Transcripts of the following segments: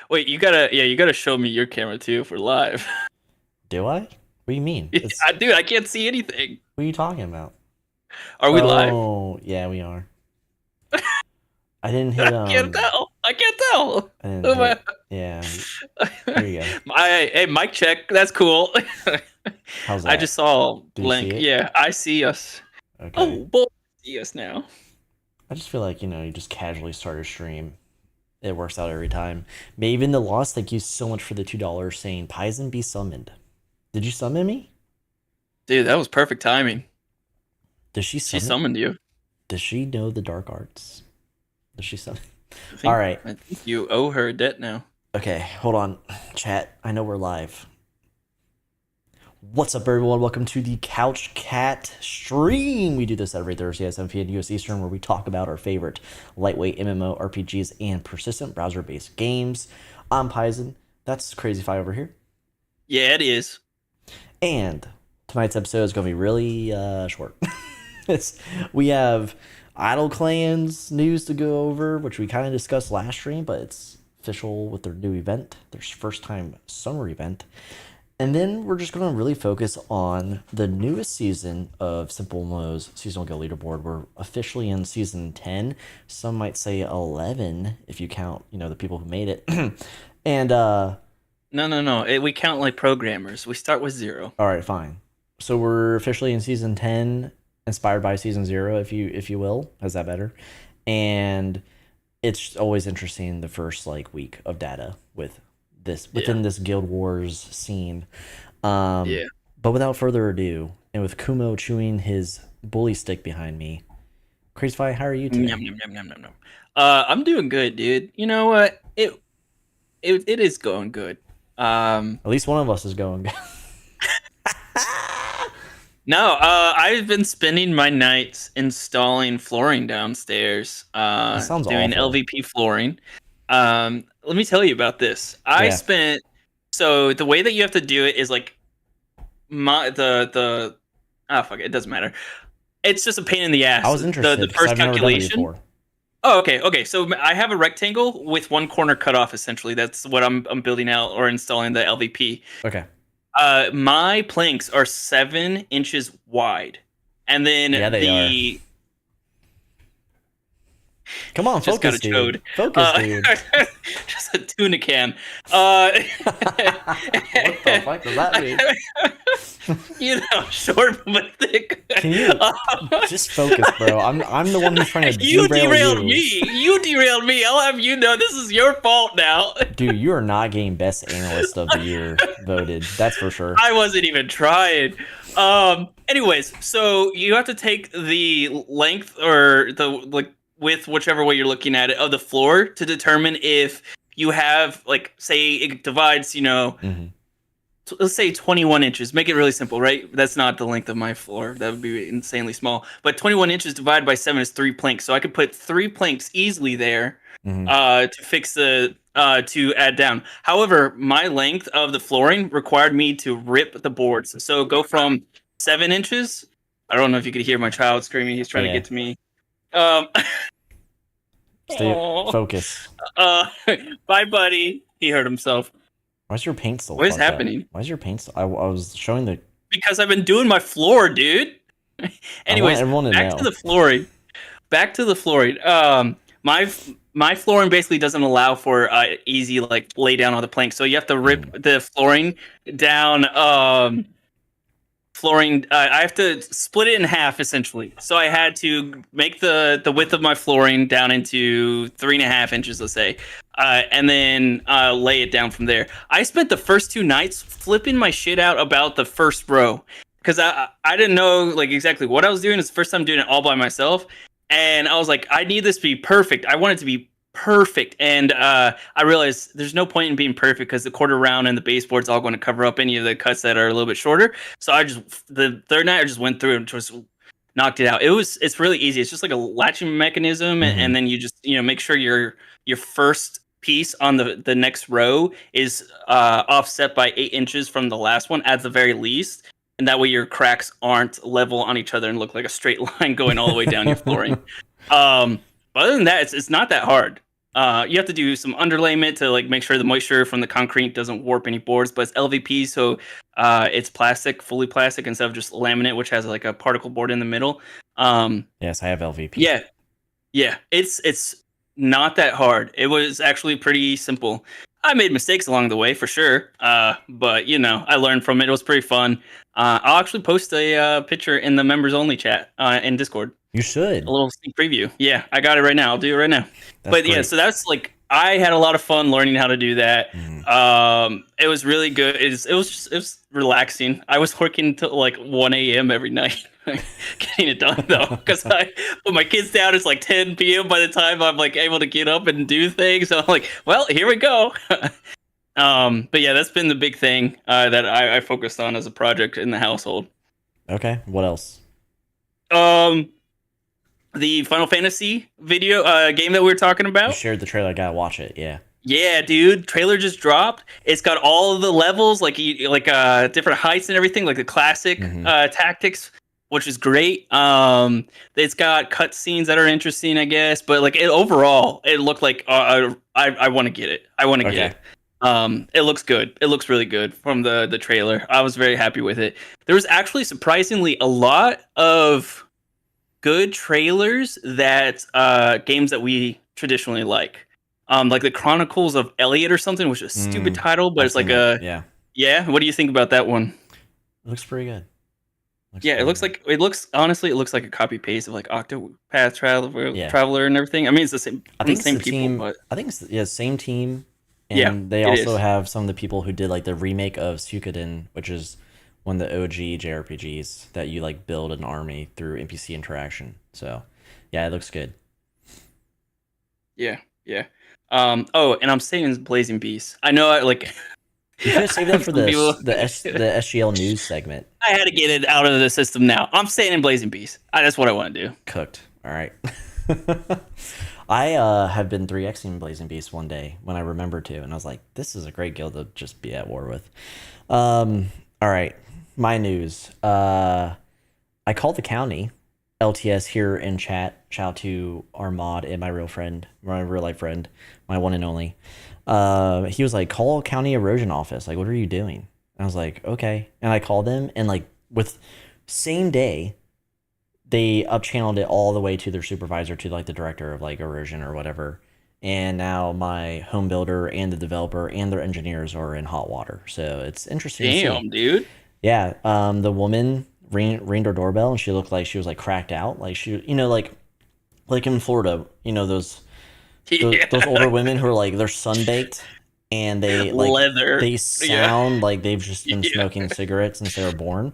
Wait, you gotta show me your camera too for live. Do I? What do you mean? Dude, I can't see anything. What are you talking about? Are we live? Oh, yeah, we are. I didn't hit I can't tell. I can't tell. I didn't hit, yeah. There you go. Hey, mic check. That's cool. How's that? I just saw Link. Yeah, I see us. Okay. Oh boy, I see us now. I just feel like, you just casually start a stream. It works out every time. Maven the Lost, thank you so much for the $2 saying Paisen be summoned. Did you summon me? Dude, that was perfect timing. Does she summon? She summoned you. Does she know the dark arts? Does she summon? All right. I think you owe her a debt now. Okay, hold on. Chat, I know we're live. What's up, everyone? Welcome to the Couch Cat stream. We do this every Thursday at 7 p.m. US Eastern, where we talk about our favorite lightweight MMORPGs and persistent browser-based games. I'm Paisen. That's CrazyFi over here. Yeah, it is. And tonight's episode is going to be really short. We have Idle Clans news to go over, which we kind of discussed last stream, but it's official with their new event, their first time summer event. And then we're just going to really focus on the newest season of SimpleMMO's seasonal guild leaderboard. We're officially in season 10. Some might say 11 if you count, the people who made it. And No. We count like programmers. We start with 0. All right, fine. So we're officially in season 10, inspired by season 0, if you will. Is that better? And it's always interesting the first week of data within this Guild Wars scene. But without further ado, and with Kumo chewing his bully stick behind me, CrazyFi, how are you today? Nom. I'm doing good, dude. You know what? It is going good. At least one of us is going good. No, I've been spending my nights installing flooring downstairs. Sounds doing awful. LVP flooring. Let me tell you about this. So the way that you have to do it is fuck it, it doesn't matter. It's just a pain in the ass. I was interested. The first I've never done it calculation. before. Oh, okay. So I have a rectangle with one corner cut off. Essentially, that's what I'm building out or installing the LVP. Okay. My planks are 7 inches wide, and then they are. Come on, focus, dude. Focus, dude. Just a tuna can. What the fuck does that mean? Short but thick. Can you just focus, bro? I'm the one who's trying to derail you. You derailed me. I'll have you know this is your fault now. Dude, you are not getting best analyst of the year voted. That's for sure. I wasn't even trying. Anyways, so you have to take the length or the width, whichever way you're looking at it, of the floor to determine if you have say it divides, let's say 21 inches. Make it really simple, right? That's not the length of my floor. That would be insanely small. But 21 inches divided by 7 is 3 planks. So I could put 3 planks easily there to fix to add down. However, my length of the flooring required me to rip the boards. So go from 7 inches. I don't know if you could hear my child screaming. He's trying to get to me. Stay focus. Bye, buddy. He hurt himself. Why's your paint still? What is happening? Why's your paint still? I was showing the. Because I've been doing my floor, dude. Anyways, back to the flooring. My flooring basically doesn't allow for easy lay down on the plank, so you have to rip the flooring down. I have to split it in half essentially. So I had to make the width of my flooring down into 3.5 inches, let's say, and then lay it down from there. I spent the first 2 nights flipping my shit out about the first row because I didn't know exactly what I was doing. It's the first time doing it all by myself. And I was like, I need this to be perfect. I want it to be perfect. And I realized there's no point in being perfect because the quarter round and the baseboard's all going to cover up any of the cuts that are a little bit shorter. So the third night I just went through and just knocked it out. It's really easy. It's just like a latching mechanism, and then you just make sure your first piece on the next row is offset by 8 inches from the last one at the very least. And that way your cracks aren't level on each other and look like a straight line going all the way down your flooring. But other than that, it's not that hard. You have to do some underlayment to like make sure the moisture from the concrete doesn't warp any boards, but it's LVP, so it's plastic, fully plastic instead of just laminate, which has like a particle board in the middle. Yes, I have LVP. Yeah, it's not that hard. It was actually pretty simple. I made mistakes along the way for sure, but I learned from it. It was pretty fun. I'll actually post a picture in the members only chat in Discord. You should. A little sneak preview. Yeah, I got it right now. I'll do it right now. That's but great. yeah, so that's like I had a lot of fun learning how to do that. It was really good. It was relaxing. I was working till like 1 a.m. every night. Getting it done though, because I put my kids down. It's like 10 p.m. by the time I'm like able to get up and do things. So I'm like, well, here we go. But yeah, that's been the big thing that I focused on as a project in the household. Okay, what else? The Final Fantasy video game that we were talking about. You shared the trailer. I gotta watch it. Yeah. Yeah, dude. Trailer just dropped. It's got all of the levels, like different heights and everything, like the classic tactics, which is great. It's got cutscenes that are interesting, I guess, but like overall, it looked like I want to get it. I want to get it. It looks good. It looks really good from the trailer. I was very happy with it. There was actually surprisingly a lot of good trailers that games that we traditionally like the Chronicles of Elliot or something, which is a stupid title, but it's like yeah. What do you think about that one? It looks pretty good. It looks like a copy paste of like Octopath Traveler and everything. I mean, it's the same. I think same it's the people, team. but I think it's same team. And they also have some of the people who did like the remake of Suikoden, which is one of the OG JRPGs that you like build an army through NPC interaction. So yeah, it looks good. Yeah. Oh, and I'm saying Blazing Beast. I know You should save that for the SGL news segment. I had to get it out of the system now. I'm staying in Blazing Beast. That's what I want to do. Cooked. All right. I have been 3xing Blazing Beast one day when I remembered to, and I was like, this is a great guild to just be at war with. All right. My news. I called the county, LTS here in chat. Shout out to our mod and my real life friend, my one and only. He was like, call county erosion office. Like, what are you doing? And I was like, okay. And I called them, and like with same day, they up-channeled it all the way to their supervisor, to like the director of like erosion or whatever. And now my home builder and the developer and their engineers are in hot water. So it's interesting. Damn, dude. Yeah. The woman ringed her doorbell, and she looked like she was like cracked out. Like she, like in Florida, those older women who are like, they're sunbaked and they like leather. They sound like they've just been smoking cigarettes since they were born.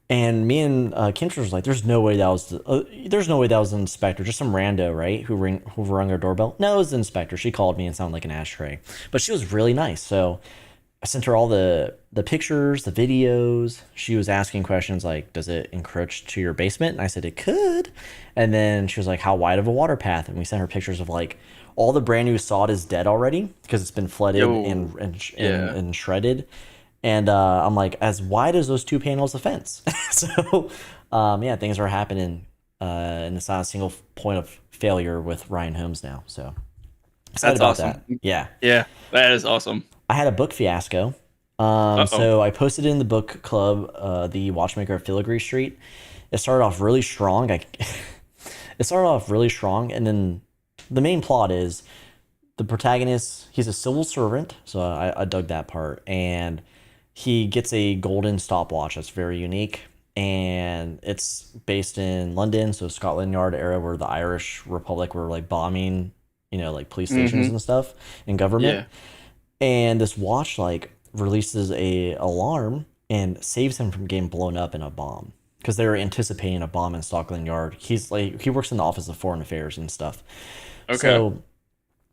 And me and Kintra was like, there's no way that was the inspector, just some rando, right? Who rung her doorbell. No, it was the inspector. She called me and sounded like an ashtray, but she was really nice. So I sent her all the pictures, the videos. She was asking questions like, does it encroach to your basement? And I said it could. And then she was like, how wide of a water path? And we sent her pictures of like all the brand new sod is dead already because it's been flooded and shredded. And I'm like, as wide as those 2 panels of fence. So things are happening, and it's not a single point of failure with Ryan Holmes now. So that's awesome. That. Yeah, that is awesome. I had a book fiasco. So I posted in the book club, the Watchmaker of Filigree Street. It started off really strong. And then the main plot is the protagonist. He's a civil servant, so I dug that part, and he gets a golden stopwatch that's very unique, and it's based in London, so Scotland Yard era, where the Irish Republic were like bombing, like police stations and stuff and government. Yeah. And this watch like releases a alarm and saves him from getting blown up in a bomb. because they're anticipating a bomb in Scotland Yard. He's like, he works in the Office of Foreign Affairs and stuff. Okay. So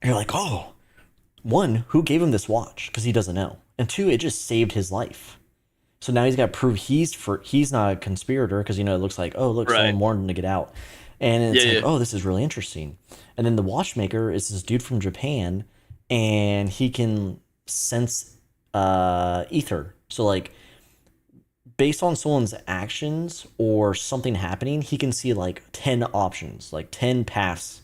you're like, oh, one, who gave him this watch? Because he doesn't know. And two, it just saved his life. So now he's got to prove he's not a conspirator, because, you know, it looks like, oh, look, someone warned him to get out. And it's like, oh, this is really interesting. And then the watchmaker is this dude from Japan, and he can sense ether. So, like, based on someone's actions or something happening, he can see, like, 10 options, like 10 paths.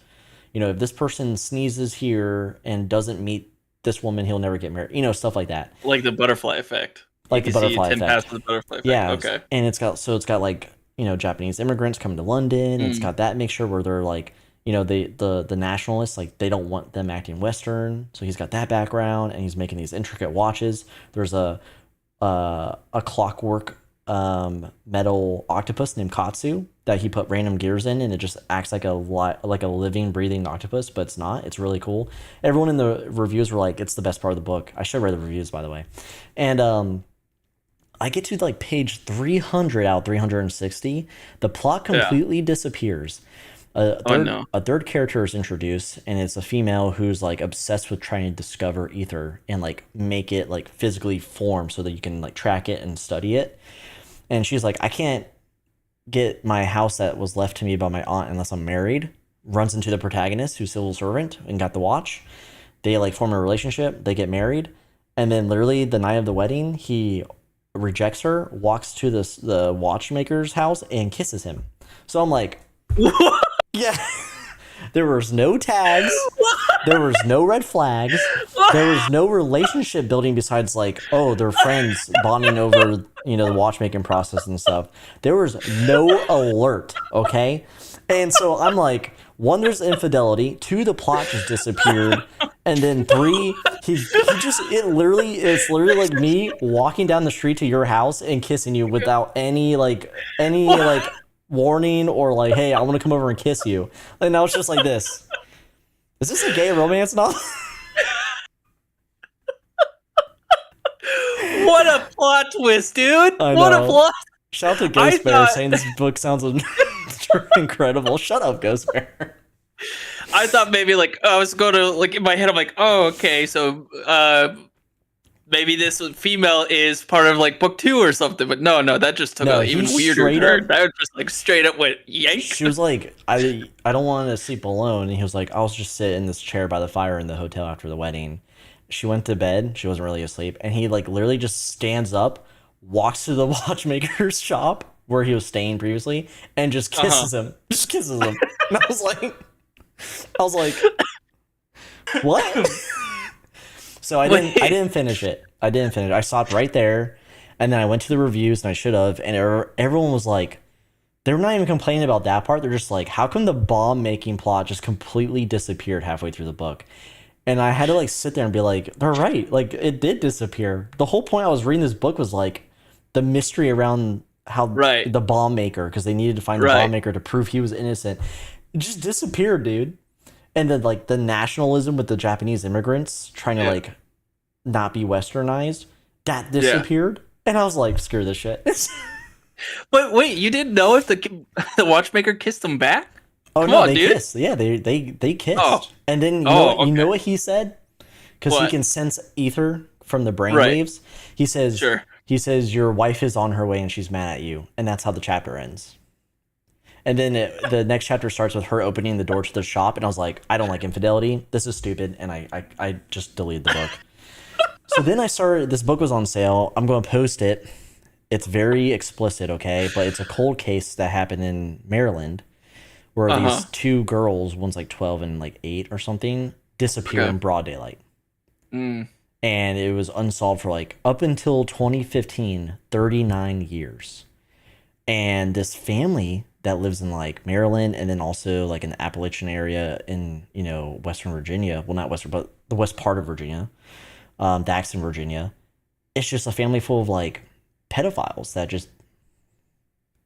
You know, if this person sneezes here and doesn't meet this woman, he'll never get married. You know, stuff like that. Like the butterfly effect. Like the butterfly effect. 10 paths the butterfly effect. Yeah. Okay. And it's got like, you know, Japanese immigrants coming to London. And it's got that mixture where they're like, you know, the nationalists, like, they don't want them acting Western. So he's got that background, and he's making these intricate watches. There's a clockwork metal octopus named Katsu that he put random gears in, and it just acts like a living, breathing octopus, but it's not. It's really cool. Everyone in the reviews were like, it's the best part of the book. I should read the reviews, by the way. And I get to like page 300 out of 360. The plot completely disappears. A third character is introduced, and it's a female who's like obsessed with trying to discover ether and like make it like physically form so that you can like track it and study it. And she's like, I can't get my house that was left to me by my aunt unless I'm married. Runs into the protagonist, who's civil servant, and got the watch. They like form a relationship. They get married, and then literally the night of the wedding, he rejects her, walks to the watchmaker's house, and kisses him. So I'm like, yeah. There was no tags. There was no red flags. There was no relationship building besides like, oh, they're friends bonding over, you know, the watchmaking process and stuff. There was no alert, okay? And so I'm like, one, there's infidelity. Two, the plot just disappeared. And then three, it's literally like me walking down the street to your house and kissing you without any warning or like, hey, I want to come over and kiss you. And now it's just like this. Is this a gay romance novel? What a plot twist, dude! What a plot! Shout out to Ghost Bear saying this book sounds incredible. Shut up, Ghost Bear. I thought maybe like, I was going to like in my head, I'm like, oh, okay, so maybe this female is part of like book 2 or something, but no, that just took an even weirder turn. That was just like straight up went yank. She was like, I don't want to sleep alone. And he was like, I'll just sit in this chair by the fire in the hotel after the wedding. She went to bed. She wasn't really asleep. And he like literally just stands up, walks to the watchmaker's shop where he was staying previously, and just kisses him. Just kisses him. And I was like, what? So I didn't finish it. I stopped right there, and then I went to the reviews, and I should have, and everyone was like, they were not even complaining about that part. They're just like, how come the bomb making plot just completely disappeared halfway through the book? And I had to like sit there and be like, they're right. Like, it did disappear. The whole point I was reading this book was like the mystery around how the bomb maker, because they needed to find the bomb maker to prove he was innocent. It just disappeared, dude. And then like the nationalism with the Japanese immigrants trying to like not be westernized, that disappeared. And I was like, screw this shit. But wait, you didn't know if the watchmaker kissed him back? Oh, come on, they kissed. Yeah, they kissed. Oh. And then you know what he said? Because he can sense ether from the brainwaves. He says, your wife is on her way and she's mad at you. And that's how the chapter ends. And then the next chapter starts with her opening the door to the shop. And I was like, I don't like infidelity. This is stupid. And I just deleted the book. So then this book was on sale. I'm going to post it. It's very explicit, okay? But it's a cold case that happened in Maryland where these two girls, one's like 12 and like 8 or something, disappear in broad daylight. And it was unsolved for like up until 2015, 39 years. And this family that lives in like Maryland and then also like in the Appalachian area in, you know, Western Virginia, well, not Western, but the west part of Virginia, Daxton, Virginia. It's just a family full of like pedophiles that just,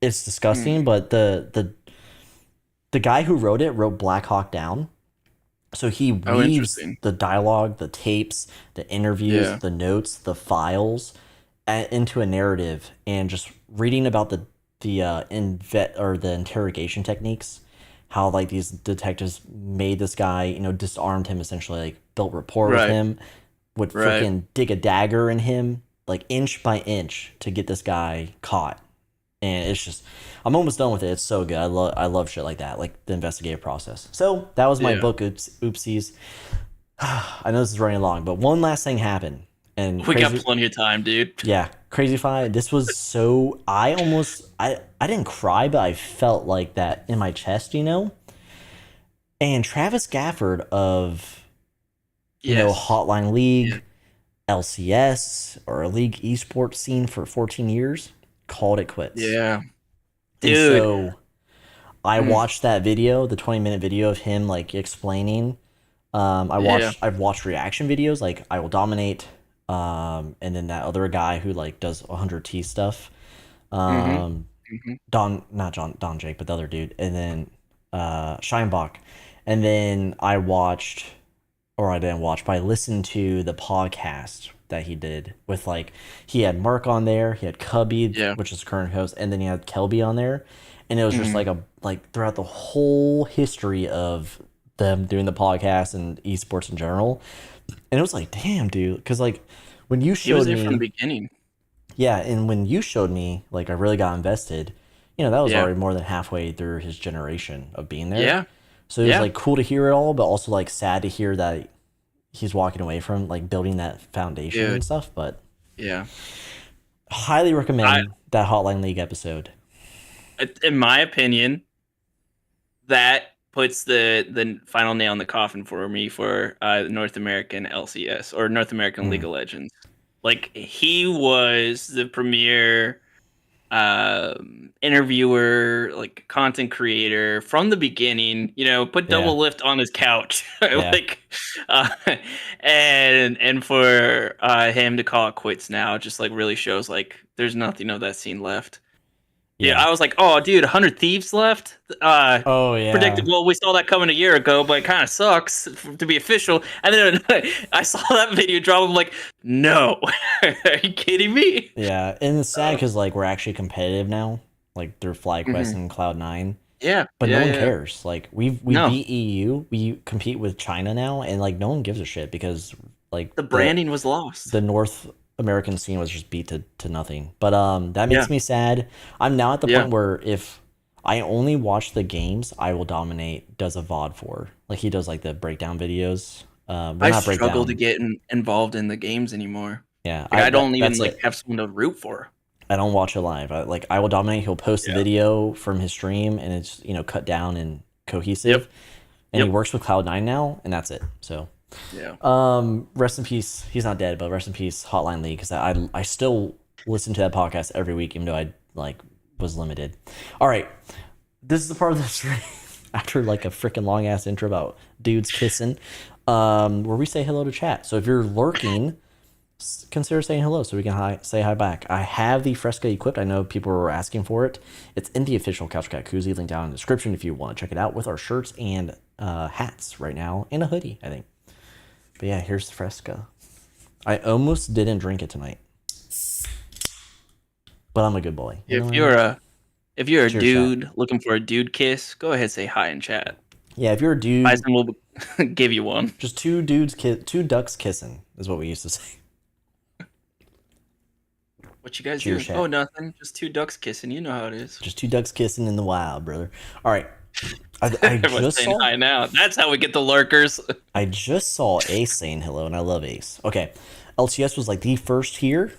it's disgusting. But the guy who wrote Black Hawk Down. So he weaves the dialogue, the tapes, the interviews, the notes, the files into a narrative, and just reading about the interrogation techniques, how like these detectives made this guy, disarmed him essentially, like built rapport with Right. him, would Right. freaking dig a dagger in him like inch by inch to get this guy caught. And it's just, I'm almost done with it. It's so good. I love shit like that, like the investigative process. So that was my Yeah. book. Oopsies. I know this is running long, but one last thing happened, and We got plenty of time, dude. yeah, CrazyFi. This was so, I didn't cry, but I felt like that in my chest, And Travis Gafford of Yes. Hotline League, Yeah. LCS, or a league esports scene for 14 years, called it quits. Yeah. And Dude. so I watched that video, the 20-minute video of him like explaining. I've watched reaction videos like I Will Dominate, and then that other guy who like does 100T stuff. Not Don Jake, but the other dude, and then Scheinbach. And then I watched, or I didn't watch, but I listened to the podcast that he did with like, he had Mark on there, he had Cubby, Yeah. which is the current host, and then he had Kelby on there, and it was just like throughout the whole history of them doing the podcast and esports in general, and it was like, damn, dude, because like when you He was showed there from the me, beginning. yeah, and when you showed me, like I really got invested. That was Yeah. already more than halfway through his generation of being there. Yeah. So it was Yeah. like cool to hear it all, but also like sad to hear that he's walking away from like building that foundation Dude. and stuff. But Yeah. highly recommend that Hotline League episode. In my opinion, that puts the final nail in the coffin for me for North American LCS or North American League of Legends. Like he was the premier interviewer, like content creator from the beginning. Put double lift on his couch, like, and for him to call it quits now, just like really shows like there's nothing of that scene left. Yeah, I was like, oh, dude, 100 Thieves left. Oh yeah. Predictable. We saw that coming a year ago, but it kind of sucks to be official. And then I saw that video drop. I'm like, no, are you kidding me? Yeah, and it's sad because like we're actually competitive now, like through FlyQuest and Cloud9. Yeah, But no one cares. Like we No. beat EU, we compete with China now, and like no one gives a shit because like The branding was lost. the North American scene was just beat to nothing. But that makes me sad. I'm now at the point where if I only watch the games, I Will Dominate does a VOD for. Like he does like the breakdown videos. I struggle to get involved in the games anymore. Yeah, Like, I don't even that's like it. have someone to root for. I don't watch it live. I Will Dominate. He'll post a video from his stream, and it's cut down and cohesive. And he works with Cloud9 now, and that's it. So Yeah. rest in peace. He's not dead, but rest in peace, Hotline League, because I still listen to that podcast every week, even though I like was limited. All right, this is the part of the stream after like a freaking long ass intro about dudes kissing, where we say hello to chat. So if you're lurking, consider saying hello so we can say hi back. I have the Fresca equipped. I know people were asking for it. It's in the official Couch Cat Koozie. Link down in the description if you want to check it out with our shirts and hats right now, and a hoodie, I think. But yeah, here's the Fresca. I almost didn't drink it tonight, but I'm a good boy. If you're a Cheers, dude looking for a dude kiss, go ahead and say hi in chat. Yeah, if you're a dude, Paisen will give you one. just two ducks kissing is what we used to say. What you guys Cheers, doing? chat. Oh, nothing. Just two ducks kissing. You know how it is. Just two ducks kissing in the wild, brother. All right, I Everyone's just saying saw. hi now. That's how we get the lurkers. I just saw Ace saying hello, and I love Ace. Okay, LTS was like the first here.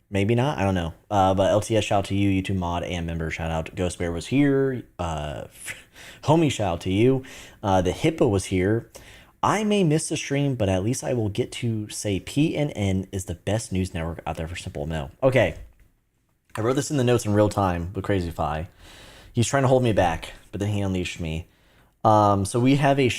Maybe not. I don't know. But LTS, shout out to you, YouTube mod and member. Shout out. Ghost Bear was here. Homie, shout out to you. The Hippo was here. I may miss the stream, but at least I will get to say PNN is the best news network out there for SimpleMMO. Okay. I wrote this in the notes in real time with CrazyFi. He's trying to hold me back, but then he unleashed me. So we have a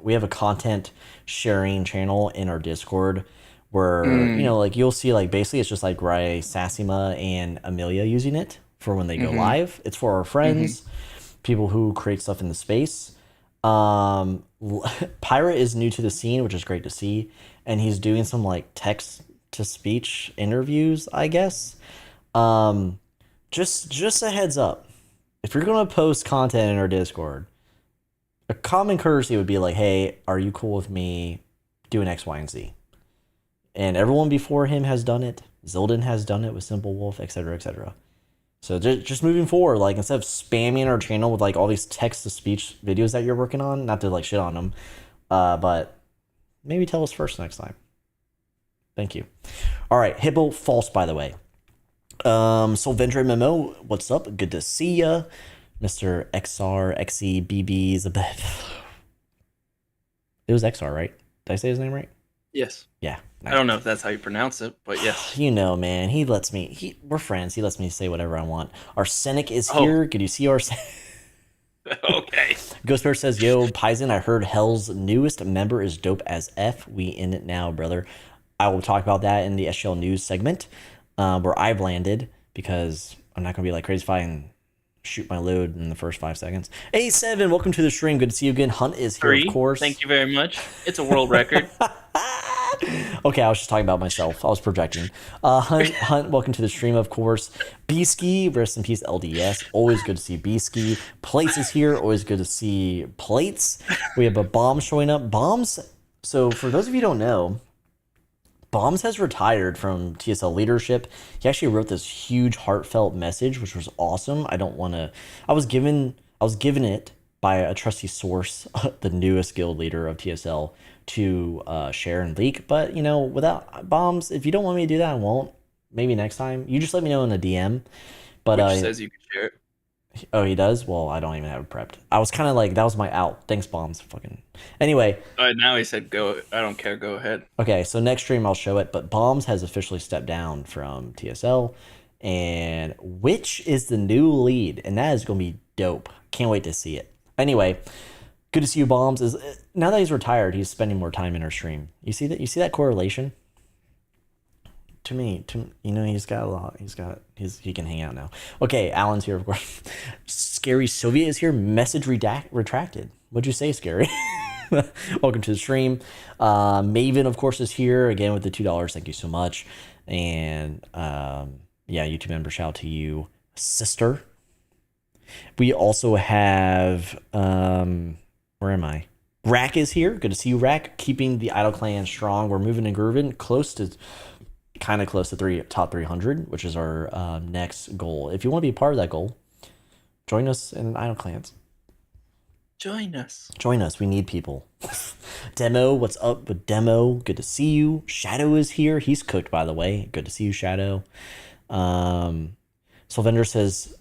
we have a content sharing channel in our Discord where, like you'll see like basically it's just like Rai, Sassima, and Amelia using it for when they go live. It's for our friends, people who create stuff in the space. Pirate is new to the scene, which is great to see, and he's doing some like text to speech interviews, I guess. just a heads up. If you're gonna post content in our Discord, a common courtesy would be like, hey, are you cool with me doing X, Y, and Z? And everyone before him has done it. Zildin has done it with Simple Wolf, etc., etc. So just moving forward, like instead of spamming our channel with like all these text-to-speech videos that you're working on, not to like shit on them, but maybe tell us first next time. Thank you. All right, Hippo false, by the way. SimPleMMO, what's up? Good to see ya. Mr. XR, XE, BB's a bit. It was XR, right? Did I say his name right? Yes. Yeah. I don't know if that's how you pronounce it, but yes. You know, man. He lets me. We're friends. He lets me say whatever I want. Arsenic is here. Could you see Arsenic? Okay. Ghostbear says, yo, Paisen, I heard Hell's newest member is dope as F. We in it now, brother. I will talk about that in the SGL news segment where I've landed because I'm not going to be like CrazyFi and shoot my load in the first 5 seconds. A7, welcome to the stream. Good to see you again. Hunt is here, of course. Thank you very much. It's a world record. Okay, I was just talking about myself. I was projecting. Hunt, welcome to the stream, of course. B-Ski, rest in peace, LDS. Always good to see B-Ski. Plates is here. Always good to see Plates. We have a Bomb showing up. Bombs, so for those of you who don't know, Bombs has retired from TSL leadership. He actually wrote this huge heartfelt message, which was awesome. I was given it by a trusty source, the newest guild leader of TSL, to share and leak. But, without Bombs, if you don't want me to do that, I won't. Maybe next time. You just let me know in the DM. But Which says you can share it. Oh, he does? Well, I don't even have it prepped. I was kind of like, that was my out. Thanks, Bombs. Fucking. Anyway. Now he said, go. I don't care. Go ahead. Okay, so next stream I'll show it. But Bombs has officially stepped down from TSL. And Witch is the new lead. And that is going to be dope. Can't wait to see it. Anyway, good to see you, Bombs. Now that he's retired, he's spending more time in our stream. You see that? You see that correlation? To me, he's got a lot. He can hang out now. Okay, Alan's here, of course. Scary Sylvia is here. Message retracted. What'd you say, Scary? Welcome to the stream. Maven, of course, is here again with the $2. Thank you so much. And YouTube member, shout out to you, sister. We also have where am I? Rack is here. Good to see you, Rack. Keeping the Idle Clan strong. We're moving and grooving kind of close to top 300, which is our next goal. If you want to be a part of that goal, join us in Idle Clans. Join us. We need people. Demo, what's up with Demo? Good to see you. Shadow is here. He's cooked, by the way. Good to see you, Shadow. Sylvender says,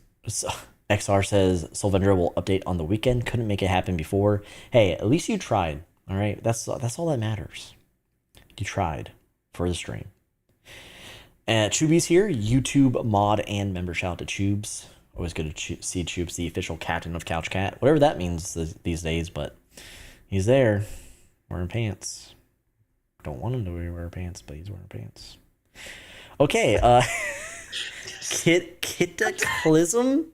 XR says, Sylvender will update on the weekend. Couldn't make it happen before. Hey, at least you tried. All right, that's all that matters. You tried for the stream. Chuby's here, YouTube mod and member. Shout out to Chubes. Always good to see Chubes, the official captain of Couch Cat, whatever that means these days. But he's there, wearing pants. Don't want him to wear pants, but he's wearing pants. Okay, Cataclysm.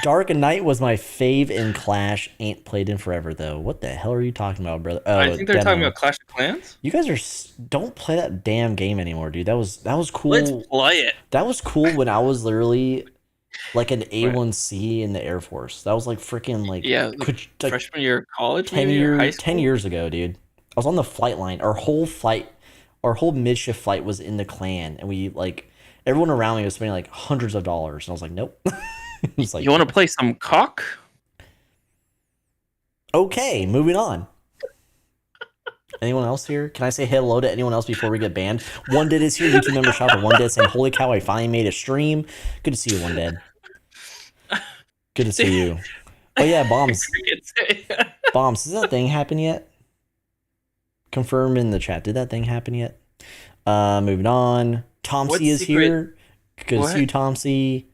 Dark Knight was my fave in Clash. Ain't played in forever though. What the hell are you talking about, brother? Oh, I think they're talking about Clash of Clans. You guys don't play that damn game anymore, dude. That was cool. Let's play it. That was cool when I was literally like an A1C in the Air Force. That was like freaking freshman year of college, 10 years ago, dude. I was on the flight line. Our whole midshift flight was in the clan, and we everyone around me was spending like hundreds of dollars, and I was like, nope. Like, you want to play some cock? Okay, moving on. Anyone else here? Can I say hello to anyone else before we get banned? One Dead is here. YouTube member shop at One Dead saying, holy cow, I finally made a stream. Good to see you, One Dead. Good to see you. Oh yeah, Bombs. Bombs, does that thing happen yet? Confirm in the chat. Did that thing happen yet? Moving on. Tomsy is here. Good to see you, Tomsy.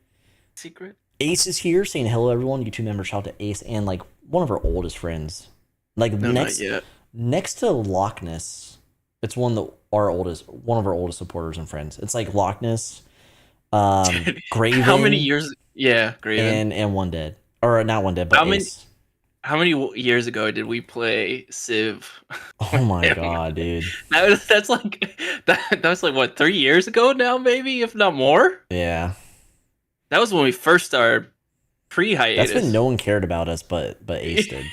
Secret? Ace is here saying hello, everyone. YouTube member, shout out to Ace and one of our oldest friends. Next to Loch Ness, it's one of our oldest supporters and friends. It's like Loch Ness, Graven. How many years? Yeah, Graven and One Dead, or not One Dead, but Ace. How many years ago did we play Civ? Oh my god, dude! That's like what 3 years ago now, maybe if not more. Yeah. That was when we first started pre-hiatus. That's when no one cared about us, but Ace did.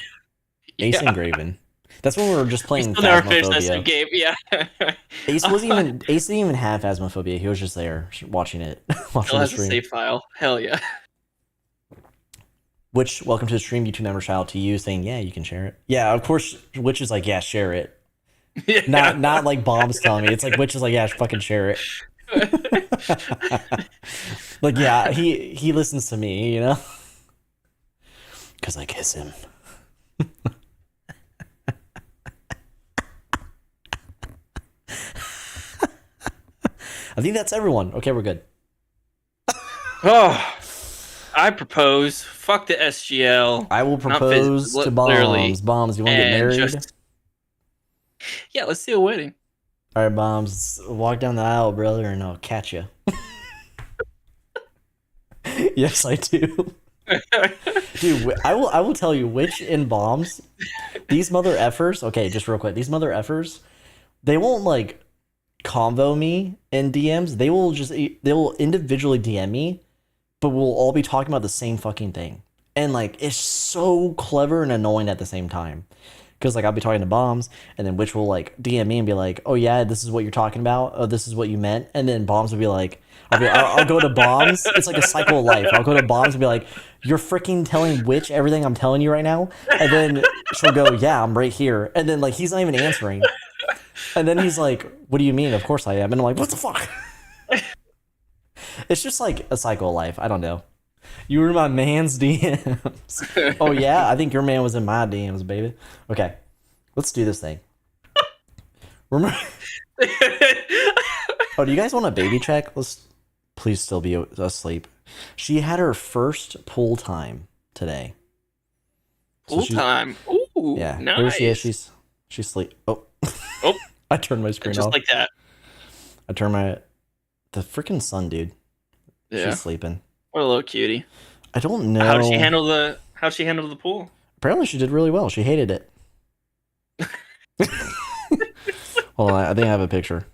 Ace and Graven. That's when we were just playing Phasmophobia. Game. Yeah. Ace didn't even have Phasmophobia. He was just there watching it. Still has a save file. Hell yeah. Which, welcome to the stream, YouTube member, shout out to you saying, yeah, you can share it. Yeah, of course, Witch is like, yeah, share it. Yeah. Not like Bombs telling me. It's like Witch is like, yeah, fucking share it. Like, yeah, he listens to me, you know? Because I kiss him. I think that's everyone. Okay, we're good. Oh, I propose. Fuck the SGL. I will propose to Bombs. Bombs, you want to get married? Yeah, let's do a wedding. All right, Bombs, walk down the aisle, brother, and I'll catch you. Yes, I do. Dude, I will tell you, Witch and Bombs, these mother effers. Okay, just real quick, these mother effers, they won't like convo me in DMs. They will individually DM me, but we'll all be talking about the same fucking thing. And like, it's so clever and annoying at the same time. Because like, I'll be talking to Bombs, and then Witch will like DM me and be like, "Oh yeah, this is what you're talking about. Oh, this is what you meant." And then Bombs will be like, I'll go to Bombs. It's like a cycle of life. I'll go to Bombs and be like, "You're freaking telling Witch everything I'm telling you right now." And then she'll go, "Yeah, I'm right here." And then like, he's not even answering. And then he's like, "What do you mean? Of course I am." And I'm like, "What the fuck?" It's just like a cycle of life. I don't know. You were in my man's DMs. Oh yeah, I think your man was in my DMs, baby. Okay, let's do this thing. Remember? Oh, do you guys want a baby check? Let's please still be asleep. She had her first pool time today. Pool time. Ooh, yeah. Nice. Where she is? She's sleep. Oh. I turned my screen just off. Just like that. I turned the freaking sun, dude. Yeah. She's sleeping. What a little cutie. I don't know. How'd she handle the pool? Apparently she did really well. She hated it. Hold on, I think I have a picture.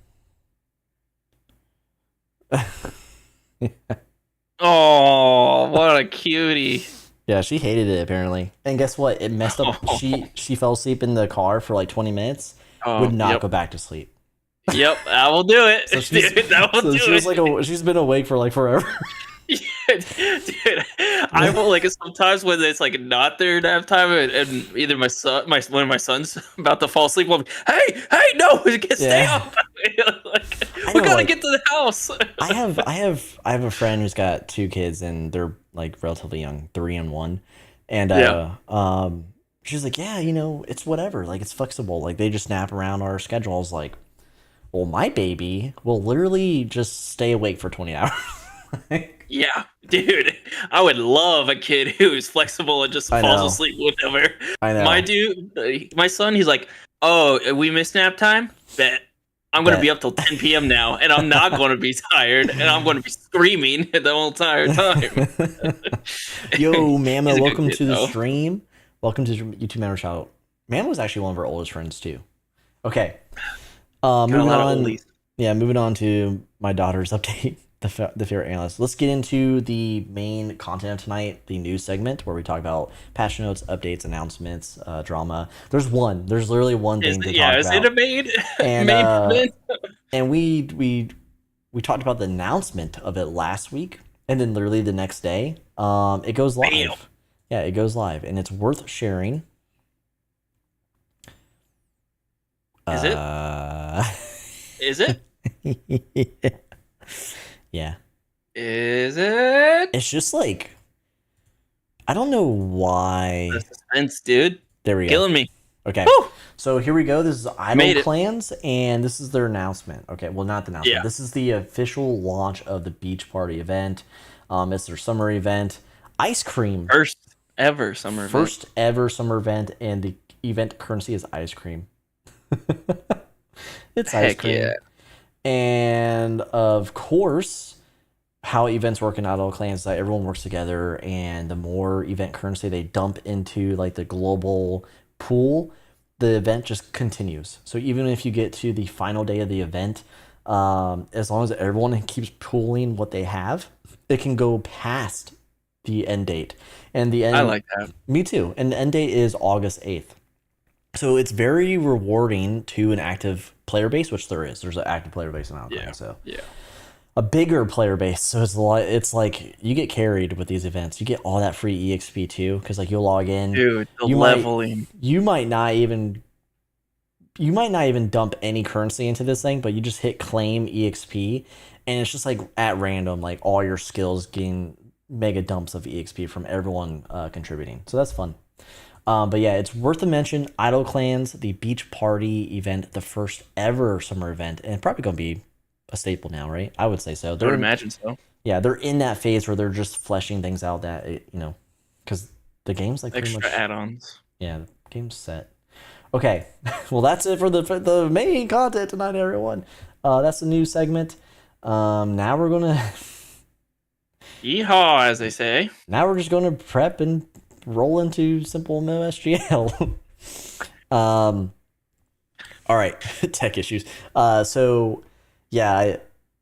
Oh, what a cutie. Yeah, she hated it apparently. And guess what? It messed up. She fell asleep in the car for like 20 minutes. Would not go back to sleep. Yep, I will do it. So she's been awake for like forever. Yeah, dude, I will like sometimes when it's like not their nap time and either one of my sons about to fall asleep. I'll be, hey, no, stay up. Like, we gotta get to the house. I have a friend who's got 2 kids and they're like relatively young, 3 and 1, and she's like, yeah, it's whatever, like it's flexible, like they just snap around our schedules. Like, well, my baby will literally just stay awake for 20 hours. Yeah, dude, I would love a kid who's flexible and just falls asleep whenever. I know. My son, he's like, oh, we missed nap time? Bet. I'm going to be up till 10 p.m. now, and I'm not going to be tired, and I'm going to be screaming the whole entire time. Yo, Mama, welcome to the stream. Welcome to YouTube member shout. Mama was actually one of our oldest friends, too. Okay. Moving on. Yeah, moving on to my daughter's update. The favorite analyst. Let's get into the main content of tonight, the news segment, where we talk about patch notes, updates, announcements, drama. There's literally one thing to talk about. Is it a main? And we talked about the announcement of it last week, and then literally the next day, it goes live. Bam. Yeah, it goes live, and it's worth sharing. Is it? Is it? Yeah. Is it? It's just like, I don't know why. The suspense, dude. There we go. Killing me. Okay. Woo! So here we go. This is Idle Clans, and this is their announcement. Okay, well, not the announcement. Yeah. This is the official launch of the Beach Party event. It's their summer event. Ice cream. First ever summer event, and the event currency is ice cream. It's ice cream. Yeah. And of course, how events work in Idle Clans is that everyone works together, and the more event currency they dump into like the global pool, the event just continues. So even if you get to the final day of the event, as long as everyone keeps pooling what they have, it can go past the end date. And the end, I like that. Me too. And the end date is August 8th. So it's very rewarding to an active player base, which there is. There's an active player base in Outcry. So a bigger player base. So it's like you get carried with these events. You get all that free EXP too, because like you'll log in. Dude, the leveling. You might not even dump any currency into this thing, but you just hit claim EXP, and it's just like at random, like all your skills getting mega dumps of EXP from everyone contributing. So that's fun. But yeah, it's worth a mention. Idle Clans, the beach party event, the first ever summer event, and probably gonna be a staple now, right? I would say so. I would imagine so. Yeah, they're in that phase where they're just fleshing things out that because the game's like extra pretty much add-ons. Yeah, the game's set. Okay, well that's it for the main content tonight, everyone. That's the news segment. Now we're gonna yeehaw, as they say. Now we're just gonna prep and roll into SimpleMMO SGL. All right, tech issues. So yeah,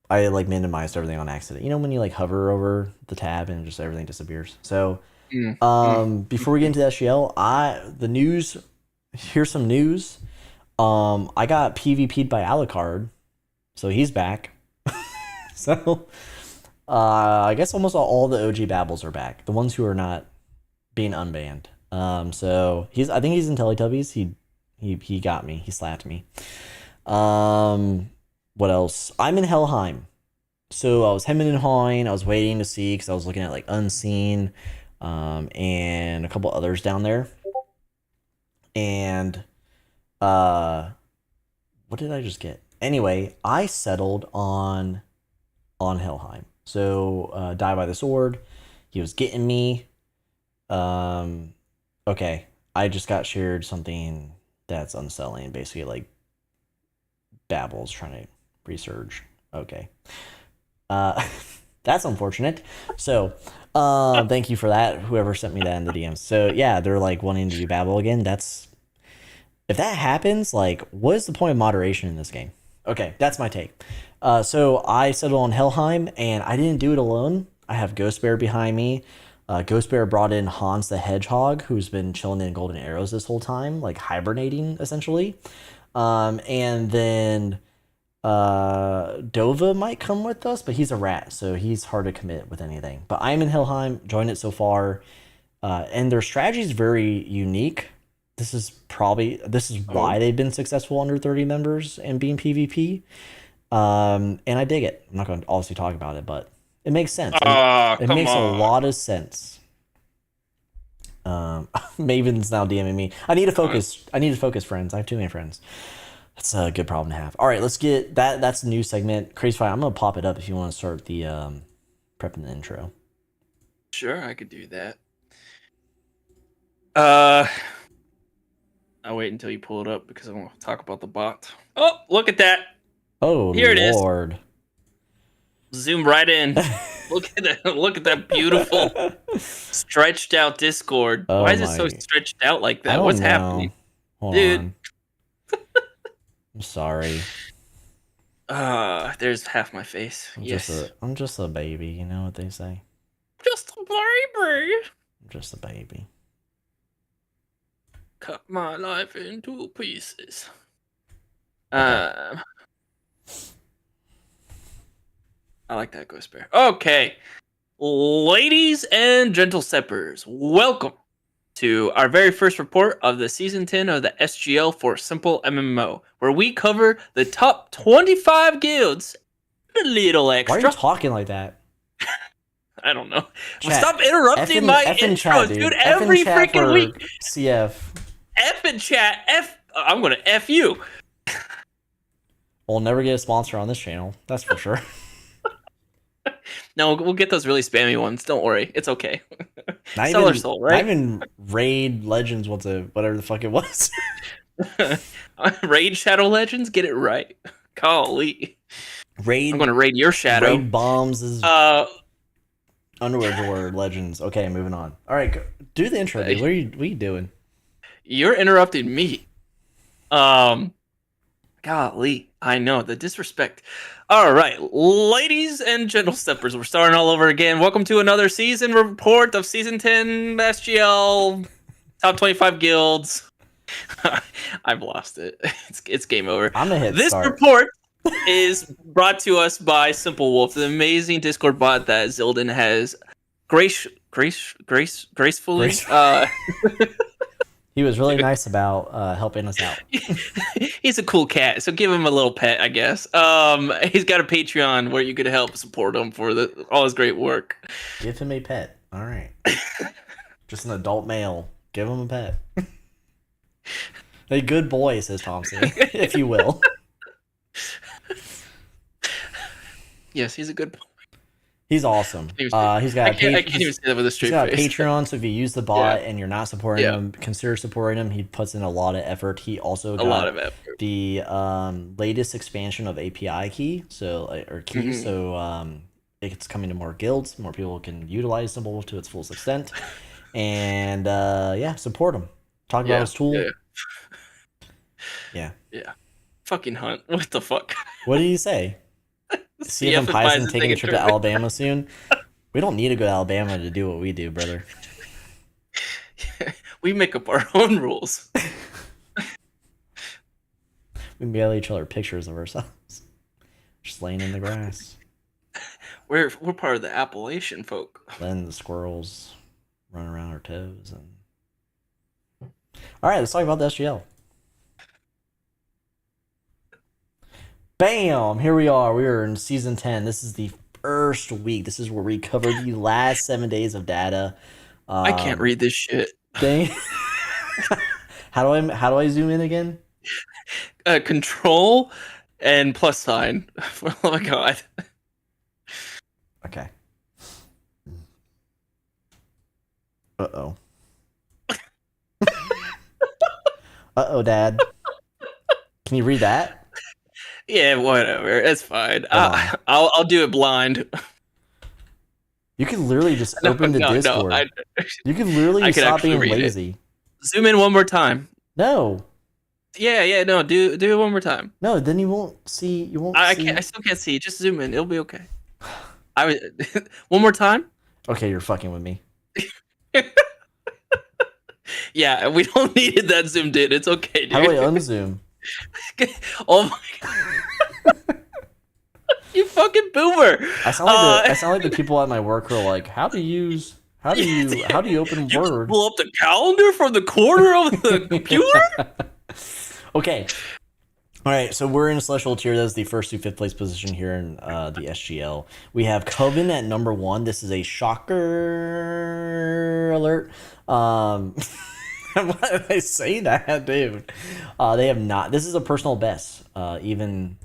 I like minimized everything on accident. You know when you like hover over the tab and just everything disappears. So before we get into the SGL, here's some news. I got PvP'd by Alucard, so he's back. So I guess almost all the OG Babbles are back. The ones who are not being unbanned. So I think he's in Teletubbies. He got me. He slapped me. What else? I'm in Helheim. So I was hemming and hawing. I was waiting to see because I was looking at like Unseen, and a couple others down there. And what did I just get? Anyway, I settled on Helheim. So Die by the Sword. He was getting me. Okay. I just got shared something that's unselling, basically like Babble's trying to resurge. Okay. That's unfortunate. So thank you for that, whoever sent me that in the DMs. So yeah, they're like wanting to do Babble again. If that happens, like what is the point of moderation in this game? Okay, that's my take. So I settled on Helheim, and I didn't do it alone. I have Ghost Bear behind me. Ghost Bear brought in Hans the Hedgehog, who's been chilling in Golden Arrows this whole time, like hibernating essentially. And then Dova might come with us, but he's a rat, so he's hard to commit with anything. But I'm in Helheim, joined it so far, and their strategy is very unique. This is why they've been successful under 30 members and being PvP. And I dig it. I'm not going to obviously talk about it, but it makes sense. It makes a lot of sense. Maven's now DMing me. I need to focus, friends. I have too many friends. That's a good problem to have. All right, let's get that. That's the new segment. CrazyFi, I'm going to pop it up if you want to start the prepping the intro. Sure, I could do that. I'll wait until you pull it up because I want to talk about the bot. Oh, look at that. Oh, here it is. Lord. Zoom right in. Look at that beautiful stretched out Discord. Why is it so stretched out like that? What's happening? Hold Dude. on. I'm sorry. There's half my face. I'm just a baby, you know what they say? Just a baby. I'm just a baby. Cut my life into pieces. Okay. I like that Ghost Bear. Okay. Ladies and gentle steppers, welcome to our very first report of the Season 10 of the SGL for SimpleMMO, where we cover the top 25 guilds. A little extra. Why are you talking like that? I don't know. Chat. Stop interrupting my intros, chat, dude. Every freaking week. CF. F in chat. I'm going to F you. We'll never get a sponsor on this channel. That's for sure. No, we'll get those really spammy ones. Don't worry. It's okay. Sell our soul, right? Not even Raid Legends, whatever the fuck it was. Raid Shadow Legends? Get it right. Golly. I'm going to raid your shadow. Raid Bombs is Underwear Legends. Okay, moving on. All right, do the intro, dude. What are you doing? You're interrupting me. Golly. I know, the disrespect. All right, ladies and gentle steppers, we're starting all over again. Welcome to another season report of Season 10 SGL Top 25 Guilds. I've lost it. It's game over. I'm gonna hit this start. report is brought to us by SimpleWolf, the amazing Discord bot that Zildin has gracefully. He was really nice about helping us out. He's a cool cat, so give him a little pet, I guess. He's got a Patreon where you could help support him for all his great work. Give him a pet. All right. Just an adult male. Give him a pet. A good boy, says Thompson, if you will. Yes, he's a good boy. He's awesome. I can't even say that with a straight face. He's got Patreon, so if you use the bot and you're not supporting him, consider supporting him. He puts in a lot of effort. He also got a lot of effort. The latest expansion of API key, so it's coming to more guilds. More people can utilize SimpleWolf to its fullest extent, and support him. Talk about his tool. Yeah. Fucking Hunt. What the fuck? What did he say? CF and Paisen taking a trip to Alabama soon. We don't need to go to Alabama to do what we do, brother. We make up our own rules. We mail each other pictures of ourselves, just laying in the grass. We're part of the Appalachian folk. Then the squirrels run around our toes. All right, let's talk about the SGL. Bam! Here we are. We are in Season 10. This is the first week. This is where we covered the last 7 days of data. I can't read this shit. How do I zoom in again? Control and plus sign. Oh my god. Okay. Uh-oh. Uh-oh, Dad. Can you read that? Yeah, whatever. It's fine. I'll do it blind. You can literally just open the Discord. You can literally stop being lazy. Zoom in one more time. No. Yeah. No, do it one more time. No, then you won't see. You won't. I still can't see. Just zoom in. It'll be okay. One more time. Okay, you're fucking with me. Yeah, we don't need it that zoomed in. It's okay, dude. How do I unzoom? Oh my god. You fucking boomer. I sound like the people at my work who are like, how do you open you Word? Pull up the calendar from the corner of the computer? Okay. All right, so we're in a Celestial tier. That's the first to fifth place position here in the SGL. We have Coven at number 1. This is a shocker alert. Why did I say that, dude? They have not. This is a personal best. Even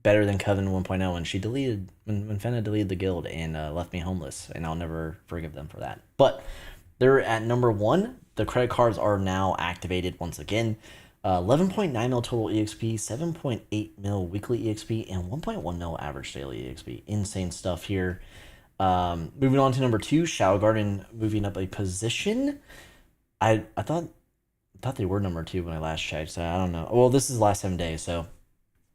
better than Coven 1.0 when she deleted when Fenna deleted the guild and left me homeless, and I'll never forgive them for that. But they're at number 1. The credit cards are now activated once again. 11.9 mil total EXP, 7.8 mil weekly EXP, and 1.1 mil average daily EXP. Insane stuff here. Moving on to number 2, Shadow Garden moving up a position. I thought they were number 2 when I last checked, so I don't know. Well, this is the last 7 days, so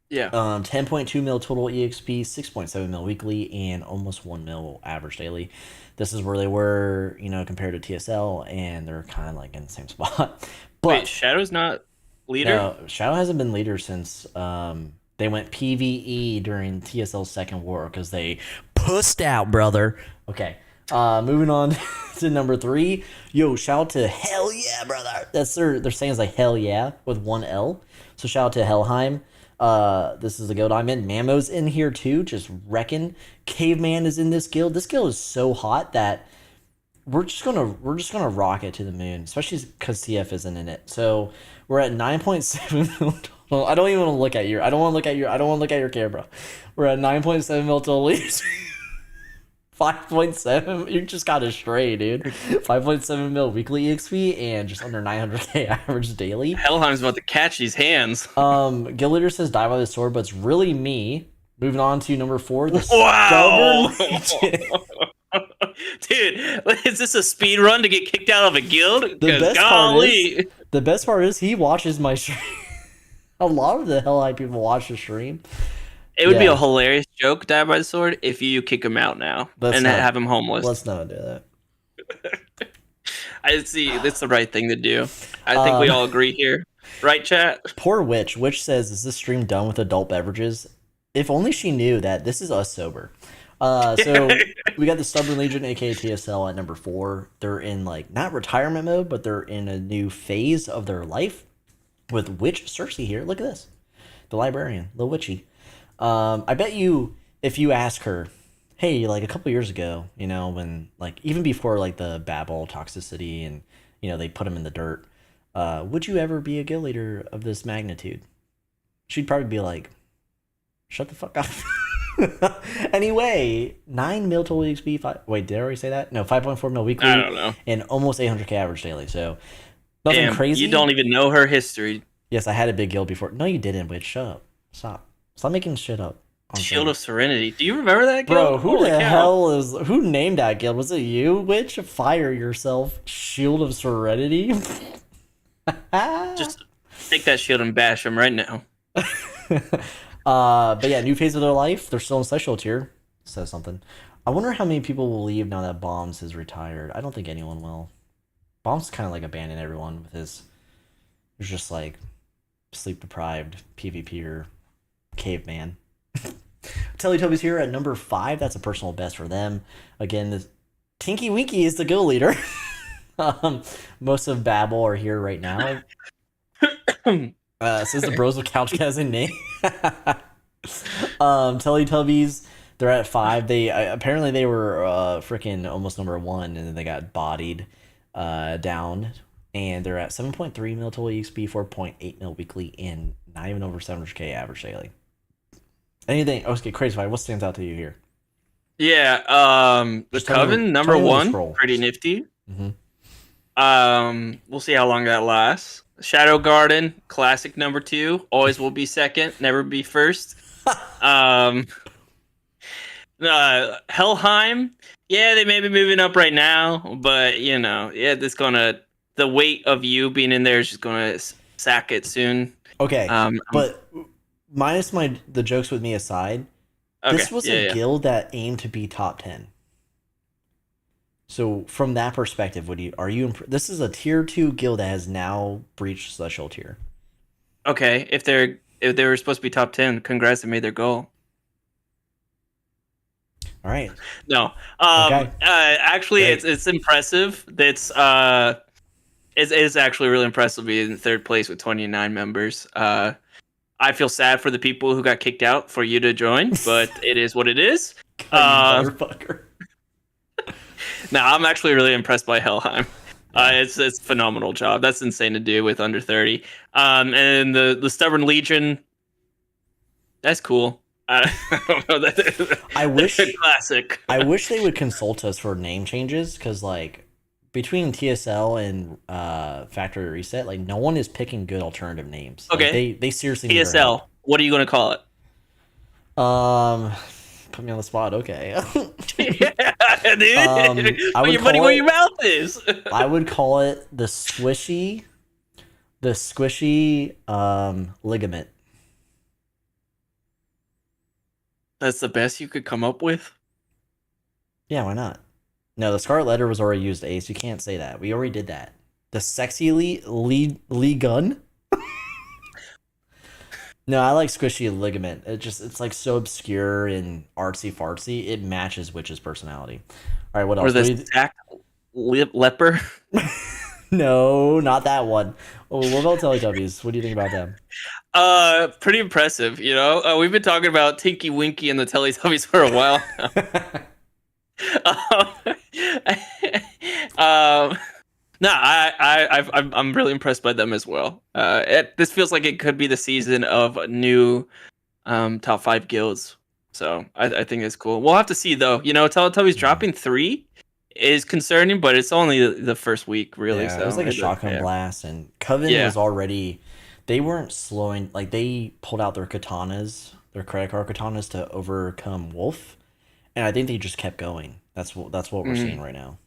yeah. 10.2 mil total EXP, 6.7 mil weekly, and almost 1 mil average daily. This is where they were, compared to TSL, and they're kind of like in the same spot. But wait, Shadow's not leader? No, Shadow hasn't been leader since they went PvE during TSL's second war because they pussed out, brother. Okay. Moving on to number 3. Yo, shout out to Hell Yeah, brother. That's they're saying it's like Hell Yeah with 1 L. So shout out to Helheim. This is the guild I'm in. Mammo's in here too, just wrecking. Caveman is in this guild. This guild is so hot that we're just gonna rock it to the moon, especially because CF isn't in it. So we're at 9.7 mil total. I don't even want to look at your. I don't want to look at your camera. We're at 9.7 mil total leads. 5.7. You just got astray, dude. 5.7 mil weekly EXP and just under 900k average daily. Helheim's about to catch these hands. Guild leader says die by the sword, but it's really me. Moving on to number 4. The wow. Dude, is this a speed run to get kicked out of a guild? The best part is he watches my stream. A lot of the Hell High people watch the stream. It would be a hilarious joke, Die by the Sword, if you kick him out now have him homeless. Let's not do that. I see. That's the right thing to do. I think we all agree here. Right, chat? Poor Witch. Witch says, is this stream done with adult beverages? If only she knew that this is us sober. So we got the Stubborn Legion, aka TSL, at number 4. They're in, like, not retirement mode, but they're in a new phase of their life with Witch Cersei here. Look at this. The librarian, the witchy. I bet you, if you ask her, hey, like a couple years ago, you know, when, like, even before, like, the Babel toxicity and, you know, they put him in the dirt, would you ever be a guild leader of this magnitude? She'd probably be like, shut the fuck up. Anyway, 9 mil total XP. Wait, did I already say that? No, 5.4 mil weekly. I don't know. And almost 800k average daily. So nothing crazy. You don't even know her history. Yes, I had a big guild before. No, you didn't. Wait, shut up. Stop making shit up. Shield of Serenity. Do you remember that guild? Bro, who named that guild? Was it you? Witch? Fire yourself. Shield of Serenity? Just take that shield and bash him right now. But yeah, new phase of their life. They're still in special tier. Says something. I wonder how many people will leave now that Bombs is retired. I don't think anyone will. Bombs kind of like abandoned everyone with his just like sleep deprived PvPer caveman. Teletubbies here at number 5. That's a personal best for them. Again, Tinky Winky is the guild leader. Most of Babel are here right now. Says the Bros of Couch has a name. Teletubbies, they're at 5. They apparently they were freaking almost number 1, and then they got bodied down, and they're at 7.3 mil total EXP, 4.8 mil weekly, and not even over 700k average daily. Anything? Okay, CrazyFi, what stands out to you here? Yeah, the Coven, number 1, pretty nifty. Mm-hmm. We'll see how long that lasts. Shadow Garden, classic number 2, always will be second, never be first. Helheim, yeah, they may be moving up right now, but you know, yeah, the weight of you being in there is just gonna sack it soon. Okay, but minus the jokes with me aside, this was a guild that aimed to be top 10. So from that perspective, this is a tier 2 guild that has now breached special tier. Okay, if they were supposed to be top 10, congrats, they made their goal. All right. No. Okay. Actually, it's impressive. It's actually really impressive to be in 3rd place with 29 members. I feel sad for the people who got kicked out for you to join, but it is what it is. Motherfucker. No, I'm actually really impressed by Helheim. It's a phenomenal job. That's insane to do with under 30. And the Stubborn Legion, that's cool. I don't know. I wish classic. I wish they would consult us for name changes, because like between TSL and Factory Reset, like no one is picking good alternative names. Okay, like, they seriously TSL. What are you going to call it? Put me on the spot. Okay. Yeah, dude. Put your money where your mouth is. I would call it the squishy ligament. That's the best you could come up with? Yeah, why not? No, the Scarlet Letter was already used, Ace. You can't say that. We already did that. The sexy Lee gun? No, I like squishy ligament. It's like so obscure and artsy fartsy. It matches Witch's personality. All right, what else? Or the Zack Leper? No, not that one. Oh, what about Teletubbies? What do you think about them? Pretty impressive. You know, we've been talking about Tinky Winky and the Teletubbies for a while now. No, I'm really impressed by them as well. This feels like it could be the season of new top 5 guilds. So I think it's cool. We'll have to see though. You know, Teletubbies dropping 3 is concerning, but it's only the first week, really. Yeah, so it was like a shotgun blast, and Coven was already. They weren't slowing. Like they pulled out their katanas, their credit card katanas, to overcome Wolf, and I think they just kept going. That's what we're seeing right now.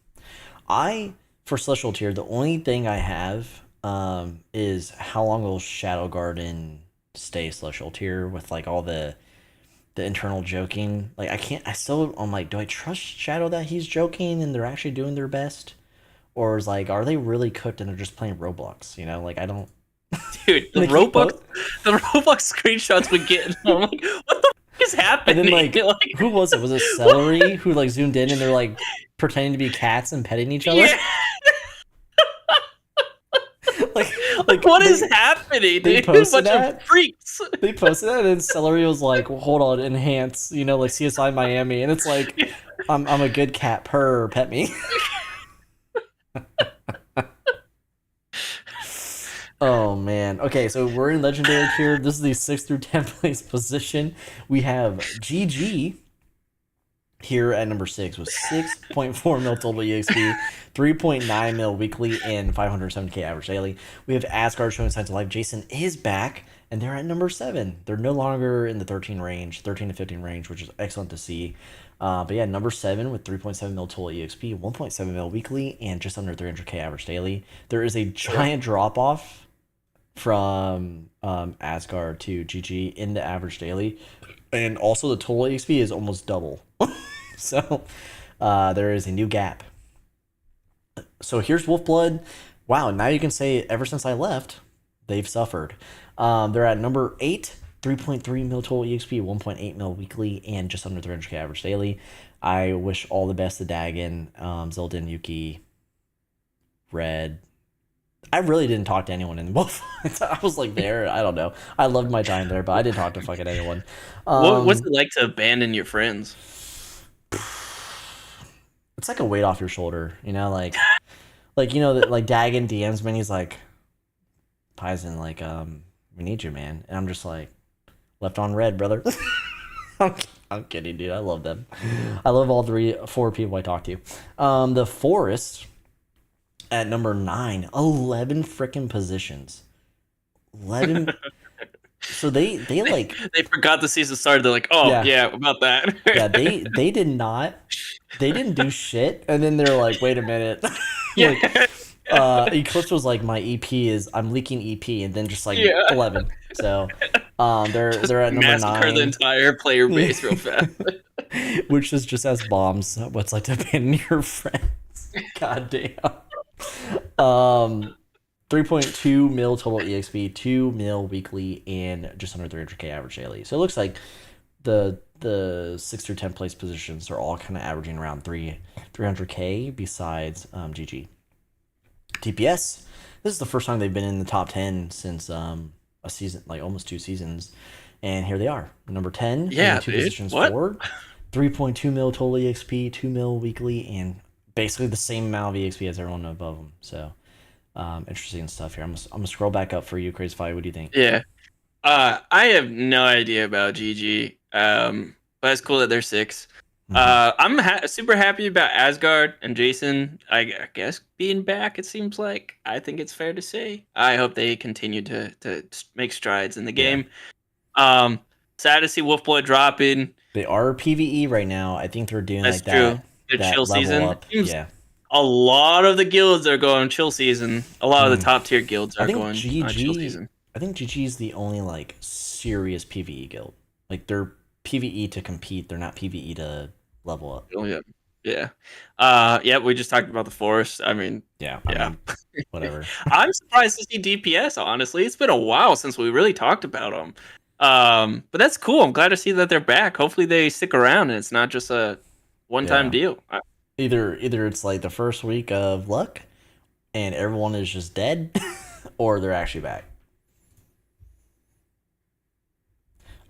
For Celestial Tier, the only thing I have is how long will Shadow Garden stay celestial tier with like all the internal joking. Like I'm like, do I trust Shadow that he's joking and they're actually doing their best? Or is like, are they really cooked and they're just playing Roblox? You know, like I don't. Dude, the Roblox screenshots we get, I'm like, what the fuck is happening? And then like, who was it? Was it Celery who like zoomed in and they're like pretending to be cats and petting each other? Yeah. like what is happening? They dude? posted Bunch that. Of freaks. They posted that, and Celery was like, well, "Hold on, enhance." You know, like CSI Miami, and it's like, "I'm a good cat. Purr, pet me." Oh man. Okay, so we're in legendary tier. This is the 6th through 10th place position. We have GG here at number 6 with 6.4 mil total EXP, 3.9 mil weekly, and 507k average daily. We have Asgard showing signs of life. Jason is back, and they're at number 7. They're no longer in the 13 to 15 range, which is excellent to see. But yeah, number 7 with 3.7 mil total EXP, 1.7 mil weekly, and just under 300k average daily. There is a giant drop off from Asgard to GG in the average daily, and also the total EXP is almost double. So there is a new gap. So here's Wolfblood. Wow, now you can say ever since I left, they've suffered. They're at number 8, 3.3 mil total EXP, 1.8 mil weekly, and just under 300k average daily. I wish all the best to Dagon, Zildin, Yuki, Red. I really didn't talk to anyone in Wolf. I was like there. I don't know. I loved my time there, but I didn't talk to fucking anyone. What's it like to abandon your friends? It's like a weight off your shoulder, you know, like you know that like Dagon DMs me and he's like, Paisen, like we need you, man, and I'm just like, left on red, brother. I'm kidding, dude. I love them. I love all 4 people I talk to. The Forest at number 9, 11 freaking positions. 11. So they like they forgot the season started. They're like, oh yeah about that. Yeah, they didn't do shit, and then they're like, wait a minute. Yeah. Like, Eclipse was like, my EP is I'm leaking EP, and then just like 11. So they're at number 9. Massacre the entire player base real fast. Which is just as bombs. What's like to abandon your friends. God damn. 3.2 mil total EXP, 2 mil weekly, and just under 300k average daily. So it looks like the 6th through 10th place positions are all kind of averaging around 300k besides GG. TPS, this is the first time they've been in the top 10 since a season, like almost 2 seasons, and here they are, number 10. Yeah, 2 positions forward. 3.2 mil total EXP, 2 mil weekly, and basically the same amount of EXP as everyone above them. So interesting stuff here. I'm gonna scroll back up for you, CrazyFi. What do you think? Yeah, I have no idea about GG, but it's cool that they're 6. I'm super happy about Asgard and Jason. I guess being back. It seems like, I think it's fair to say. I hope they continue to make strides in the game. Sad to see Wolfblood dropping. They are PvE right now. I think they're doing That's like that. True. Their that chill level season. up. Yeah. A lot of the guilds are going chill season. A lot of the top tier guilds are going chill season. I think GG is the only like serious PvE guild. Like they're PvE to compete. They're not PvE to level up. Oh yeah. We just talked about the Forest. I mean, I mean, whatever. I'm surprised to see DPS. Honestly, it's been a while since we really talked about them. But that's cool. I'm glad to see that they're back. Hopefully they stick around and it's not just a one-time deal. Either it's like the first week of luck and everyone is just dead, or they're actually back.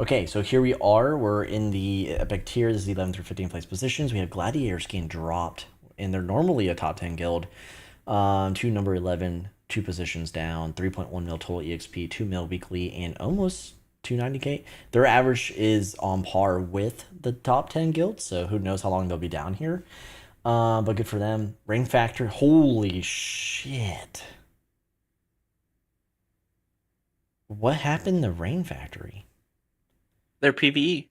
Okay, so here we are. We're in the epic tier. This is the 11th through 15th place positions. We have Gladiators getting dropped, and they're normally a top 10 guild. To number 11, 2 positions down, 3.1 mil total EXP, 2 mil weekly, and almost 290k. Their average is on par with the top 10 guilds, so who knows how long they'll be down here. But good for them. Ring Factor, holy shit. What happened to Rain Factory? They're PvE.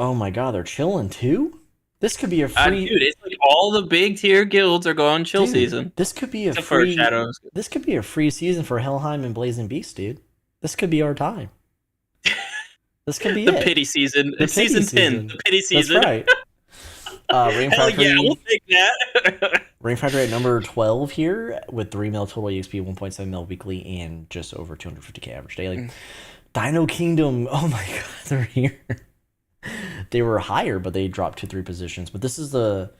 Oh my god, they're chilling too? This could be a free... dude, it's like all the big tier guilds are going chill season. This could be a free... Shadows. This could be a free season for Helheim and Blazing Beast, dude. This could be our time. This could be The it. pity season. The Season pity 10. season. The pity season. That's right. Rain Hell Factory. yeah, we'll take that. Rain Factory at number 12 here with 3 mil total EXP, 1.7 mil weekly, and just over 250k average daily. Dino Kingdom. Oh my god, they're here. They were higher, but they dropped 2-3 positions. But this is the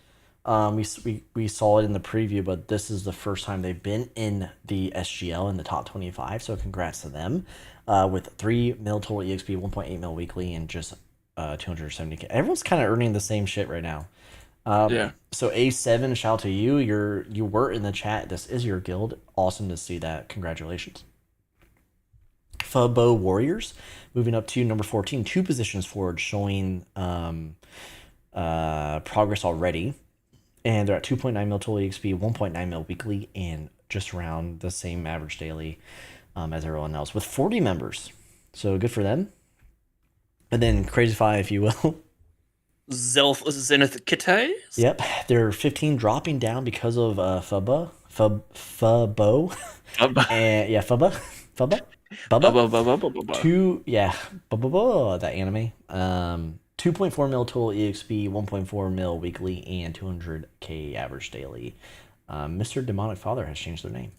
we saw it in the preview, but this is the first time they've been in the SGL in the top 25. So congrats to them. With 3 mil total EXP, 1.8 mil weekly, and just 270k. Everyone's kind of earning the same shit right now. Yeah. So A7, shout out to you. You were in the chat. This is your guild. Awesome to see that. Congratulations. Fabo Warriors moving up to number 14, 2 positions forward, showing progress already. And they're at 2.9 mil total EXP, 1.9 mil weekly, and just around the same average daily as everyone else, with 40 members. So good for them. And then CrazyFi, if you will. Zenith Kitay? Yep, they're 15, dropping down because of Fabo. And yeah, Fubba. That anime. 2.4 mil total EXP, 1.4 mil weekly, and 200k average daily. Mr. Demonic Father has changed their name.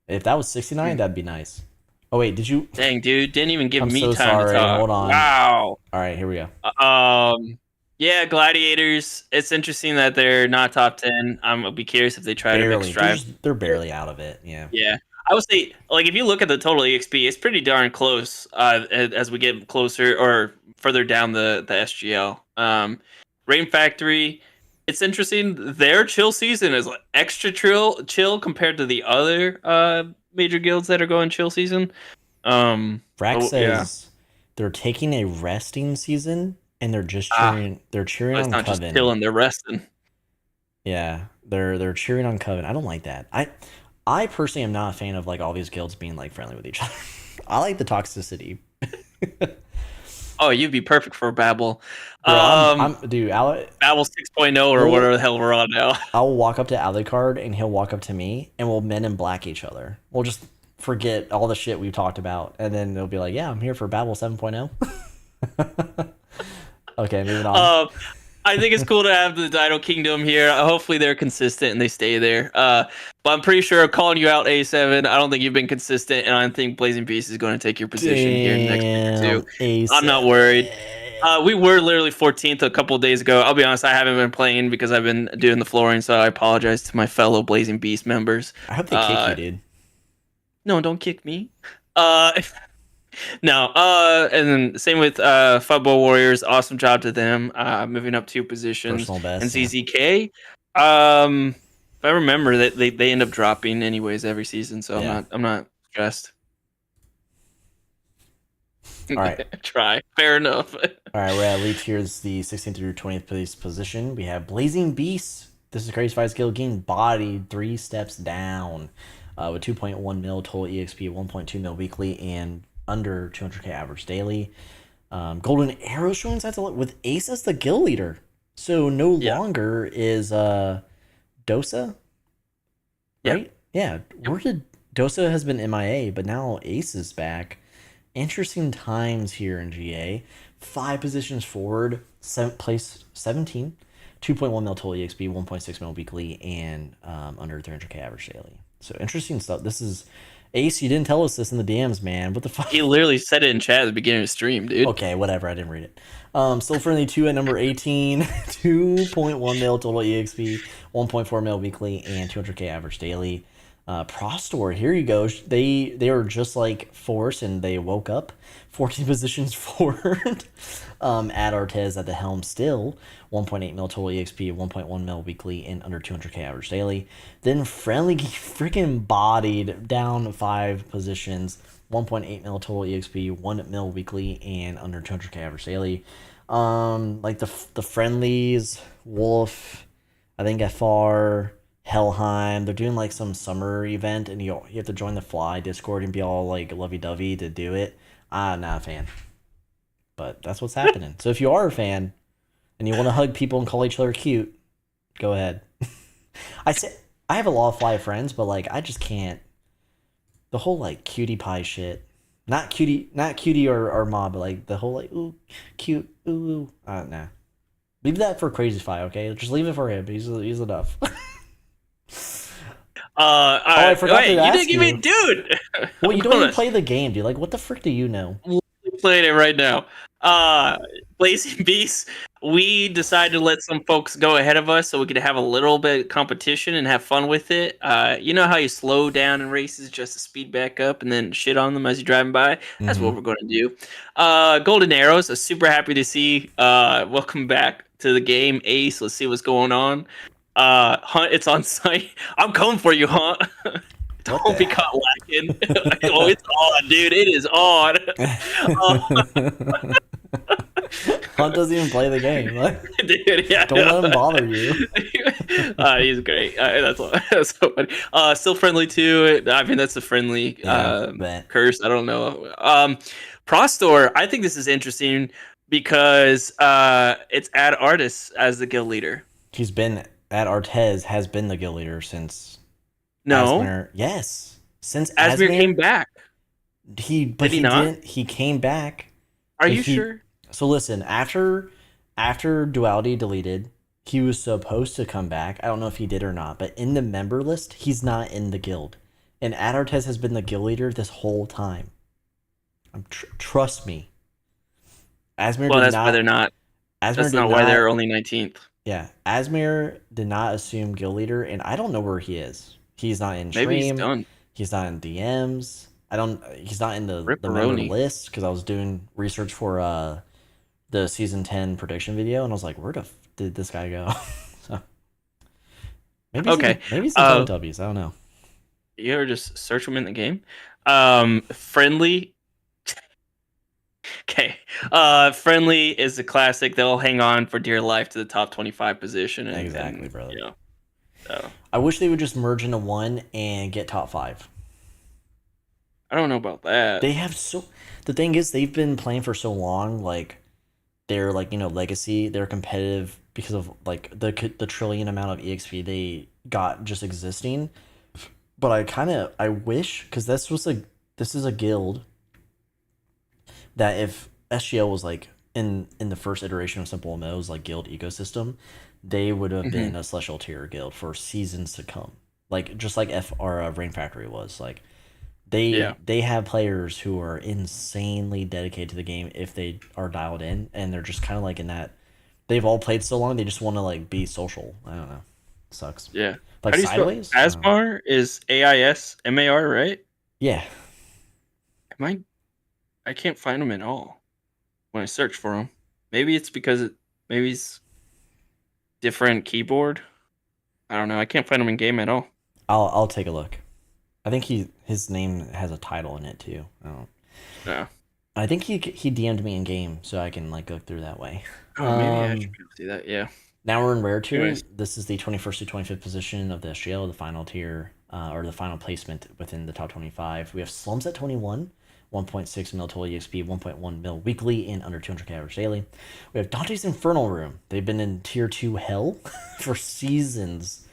If that was 69, that'd be nice. Oh wait, did you? Dang, dude, didn't even give me so time sorry. to talk. Hold on. Wow. All right, here we go. Yeah, Gladiators. It's interesting that they're not top 10. I'll be curious if they try to make strides. They're barely out of it. Yeah. Yeah. I would say, like, if you look at the total EXP, it's pretty darn close as we get closer or further down the SGL. Rain Factory, it's interesting. Their chill season is like extra chill compared to the other major guilds that are going chill season. Brack says they're taking a resting season and they're just cheering. They're cheering on not Coven. Just chilling, they're resting. Yeah, they're cheering on Coven. I don't like that. I personally am not a fan of like all these guilds being like friendly with each other. I like the toxicity. Oh, you'd be perfect for Babel. Bro, Babel 6.0 or whatever the hell we're on now. I'll walk up to Alucard and he'll walk up to me and we'll men in black each other. We'll just forget all the shit we've talked about and then they'll be like, yeah, I'm here for Babel 7.0. Okay, moving on. I think it's cool to have the Dino Kingdom here. Hopefully they're consistent and they stay there. But I'm pretty sure calling you out A7, I don't think you've been consistent, and I think Blazing Beast is going to take your position here next week too. A7. I'm not worried. We were literally 14th a couple of days ago. I'll be honest, I haven't been playing because I've been doing the flooring, so I apologize to my fellow Blazing Beast members. I hope they kick you, dude. No, don't kick me. No, and then same with Fubbo Warriors. Awesome job to them, moving up 2 positions. Personal best, and ZZK, if I remember that they end up dropping anyways every season, so I'm not stressed. All right, try. Fair enough. All right, we're at Leech. Here's the 16th through 20th place position. We have Blazing Beasts. This is CrazyFi's guild getting bodied 3 steps down, with 2.1 mil total EXP, 1.2 mil weekly, and under 200k average daily. Golden Arrow showing signs with Ace as the guild leader. So no longer is Dosa, right? Yeah. Where did Dosa has been MIA, but now Ace is back. Interesting times here in GA. 5 positions forward, 7th place 17, 2.1 mil total EXP, 1.6 mil weekly, and under 300k average daily. So interesting stuff. This is Ace, you didn't tell us this in the DMs, man. What the fuck? He literally said it in chat at the beginning of the stream, dude. Okay, whatever. I didn't read it. Still Friendly 2 at number 18. 2.1 mil total EXP, 1.4 mil weekly, and 200k average daily. Prostor, here you go. They were just like Force, and they woke up 14 positions forward. At Artez at the helm still. 1.8 mil total EXP, 1.1 mil weekly, and under 200k average daily. Then Friendly freaking bodied down 5 positions, 1.8 mil total EXP, 1 mil weekly, and under 200k average daily. Like the Friendlies, Wolf, I think FR, Helheim, they're doing like some summer event, and you have to join the Fly Discord and be all like lovey-dovey to do it. I'm not a fan. But that's what's happening. So if you are a fan and you want to hug people and call each other cute, go ahead. I have a lot of Fly friends, but like I just can't. The whole like cutie pie shit. not cutie or mob, but like the whole like ooh cute ooh. Nah. Leave that for CrazyFi, okay? Just leave it for him. He's enough. I forgot to you didn't ask give me, you. dude. Well, I'm you don't even gonna play the game, dude. Like, what the frick do you know? playing it right now. Blazing Beasts. We decided to let some folks go ahead of us so we could have a little bit of competition and have fun with it. You know how you slow down in races just to speed back up and then shit on them as you're driving by? That's what we're going to do. Golden Arrows. I'm super happy to see. Welcome back to the game, Ace. Let's see what's going on. Hunt, it's on site. I'm coming for you, Hunt. What Don't be the caught lacking. Oh, it's on, dude. It is on. Hunt doesn't even play the game. Like, Dude, yeah, don't let him bother you. he's great. That's so funny. Still friendly too. I mean, that's a friendly curse. I don't know. Prostor. I think this is interesting because it's Ad Artis as the guild leader. He's been at Artez has been the guild leader since No, Asmir. Yes, since Asmir came back. He not? didn't. He came back. Are you sure? So listen, after Duality deleted, he was supposed to come back. I don't know if he did or not, but in the member list, he's not in the guild. And Adartez has been the guild leader this whole time. Trust me. Asmir Well, that's why they're not. That's not why they're only 19th. Yeah, Asmir did not assume guild leader, and I don't know where he is. He's not in stream. Maybe he's done. He's not in DMs. He's not in the member list because I was doing research for the season 10 prediction video, and I was like, where did this guy go? So maybe he's in Teletubbies. I don't know. You ever just search him in the game? Friendly. Okay. Friendly is a classic. They'll hang on for dear life to the top 25 position. Exactly, brother. You know, so. I wish they would just merge into one and get top 5. I don't know about that. The thing is, they've been playing for so long, like they're like, legacy, they're competitive because of like the trillion amount of EXP they got just existing. But I wish, because this is a guild that if SGL was like in the first iteration of SimpleMMO's like guild ecosystem, they would have been a Celestial tier guild for seasons to come. Like just like Rain Factory was. Like they have players who are insanely dedicated to the game if they are dialed in, and they're just kind of like in that they've all played so long they just want to like be social. I don't know. It sucks. Yeah. Like Sideways? Asmar is AISMAR, right? Yeah. I can't find him at all when I search for him. Maybe it's because maybe he's different keyboard. I don't know. I can't find him in game at all. I'll take a look. I think his name has a title in it too. Yeah. I think he DM'd me in game, so I can like go through that way. Oh, maybe I should be able to do that. Yeah. Now we're in rare tier. Anyways. This is the 21st to 25th position of the SGL, the final tier, or the final placement within the top 25. We have Slums at 21, 1.6 mil total EXP, 1.1 mil weekly, and under 200k average daily. We have Dante's Infernal Room. They've been in tier 2 hell for seasons.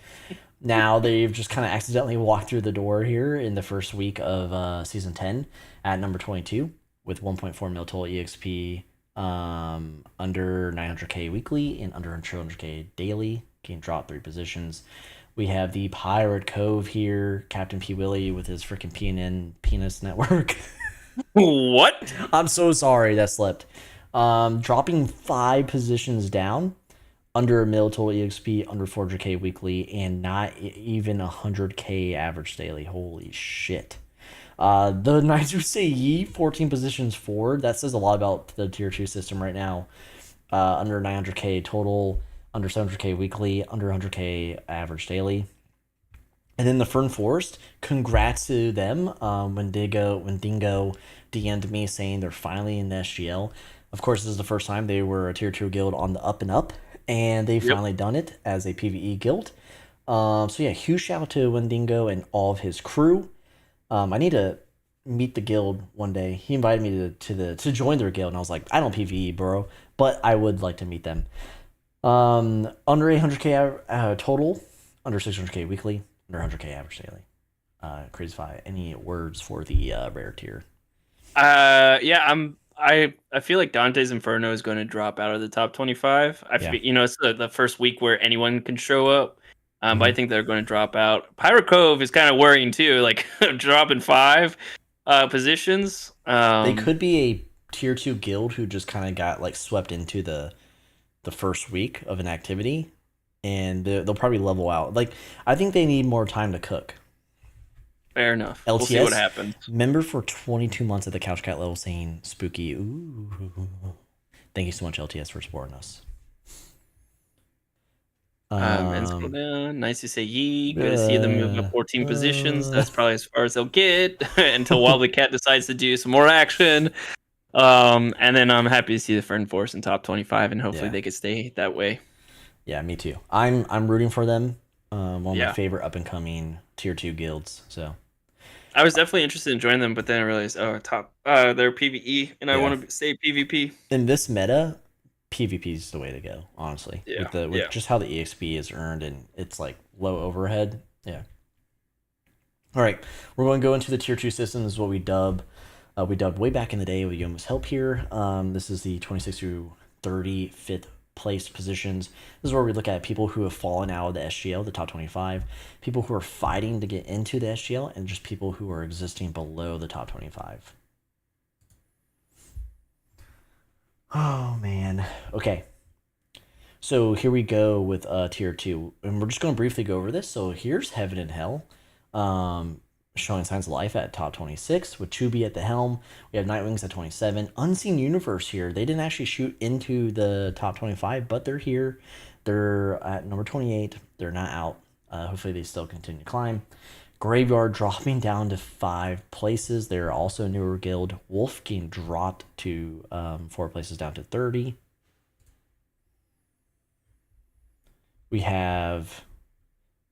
Now they've just kind of accidentally walked through the door here in the first week of season 10 at number 22 with 1.4 mil total EXP, under 900k weekly and under 200k daily. Game drop 3 positions. We have the Pirate Cove here, Captain P. Willie with his freaking PNN penis network. What? I'm so sorry that slipped. Dropping 5 positions down, under a mil total EXP, under 400k weekly, and not even 100k average daily. Holy shit. The Naizusei 14 positions forward. That says a lot about the tier 2 system right now. Under 900k total, under 700k weekly, under 100k average daily. And then the Fern Forest, congrats to them. When Dingo DM'd me saying they're finally in the SGL. Of course, this is the first time they were a tier 2 guild on the up and up, and they finally done it as a PvE guild. So yeah, huge shout out to Wendigo and all of his crew. I need to meet the guild one day. He invited me to join their guild, and I was like, I don't PvE, bro, but I would like to meet them. Under 800k total, under 600k weekly, under 100k average daily. CrazyFi, any words for the rare tier? Yeah, I feel like Dante's Inferno is going to drop out of the top 25. Yeah. It's the first week where anyone can show up. But I Mhm. think they're going to drop out. Pirate Cove is kind of worrying too, like dropping 5 positions. They could be a tier 2 guild who just kind of got like swept into the first week of an activity, and they'll probably level out. Like, I think they need more time to cook. Fair enough. We'll see what LTS happens. member for 22 months at the Couch Cat level saying spooky. Ooh. Thank you so much, LTS, for supporting us. And scroll down. Nice to say ye. Good to see them move up 14 positions. That's probably as far as they'll get until Wobbly Cat decides to do some more action. And then I'm happy to see the Fern Force in top 25, and hopefully they could stay that way. Yeah, me too. I'm rooting for them. One of my Yeah. favorite up and coming tier 2 guilds. So I was definitely interested in joining them, but then I realized, they're PvE, and I want to stay PvP. in this meta, PvP is the way to go, honestly. Yeah, With just how the EXP is earned and it's like low overhead. Yeah. All right, we're going to go into the tier 2 system. This is what we dubbed way back in the day with Yoma's help here. This is the 26 through 35th place positions. This is where we look at people who have fallen out of the SGL, the top 25, people who are fighting to get into the SGL, and just people who are existing below the top 25. Oh, man. Okay. So here we go with tier 2. And we're just going to briefly go over this. So here's Heaven and Hell. Showing signs of life at top 26 with Chubi at the helm. We have Nightwings at 27. Unseen Universe here. They didn't actually shoot into the top 25, but they're here. They're at number 28. They're not out. Hopefully they still continue to climb. Graveyard dropping down to 5 places. They're also a newer guild. Wolf getting dropped to 4 places down to 30. We have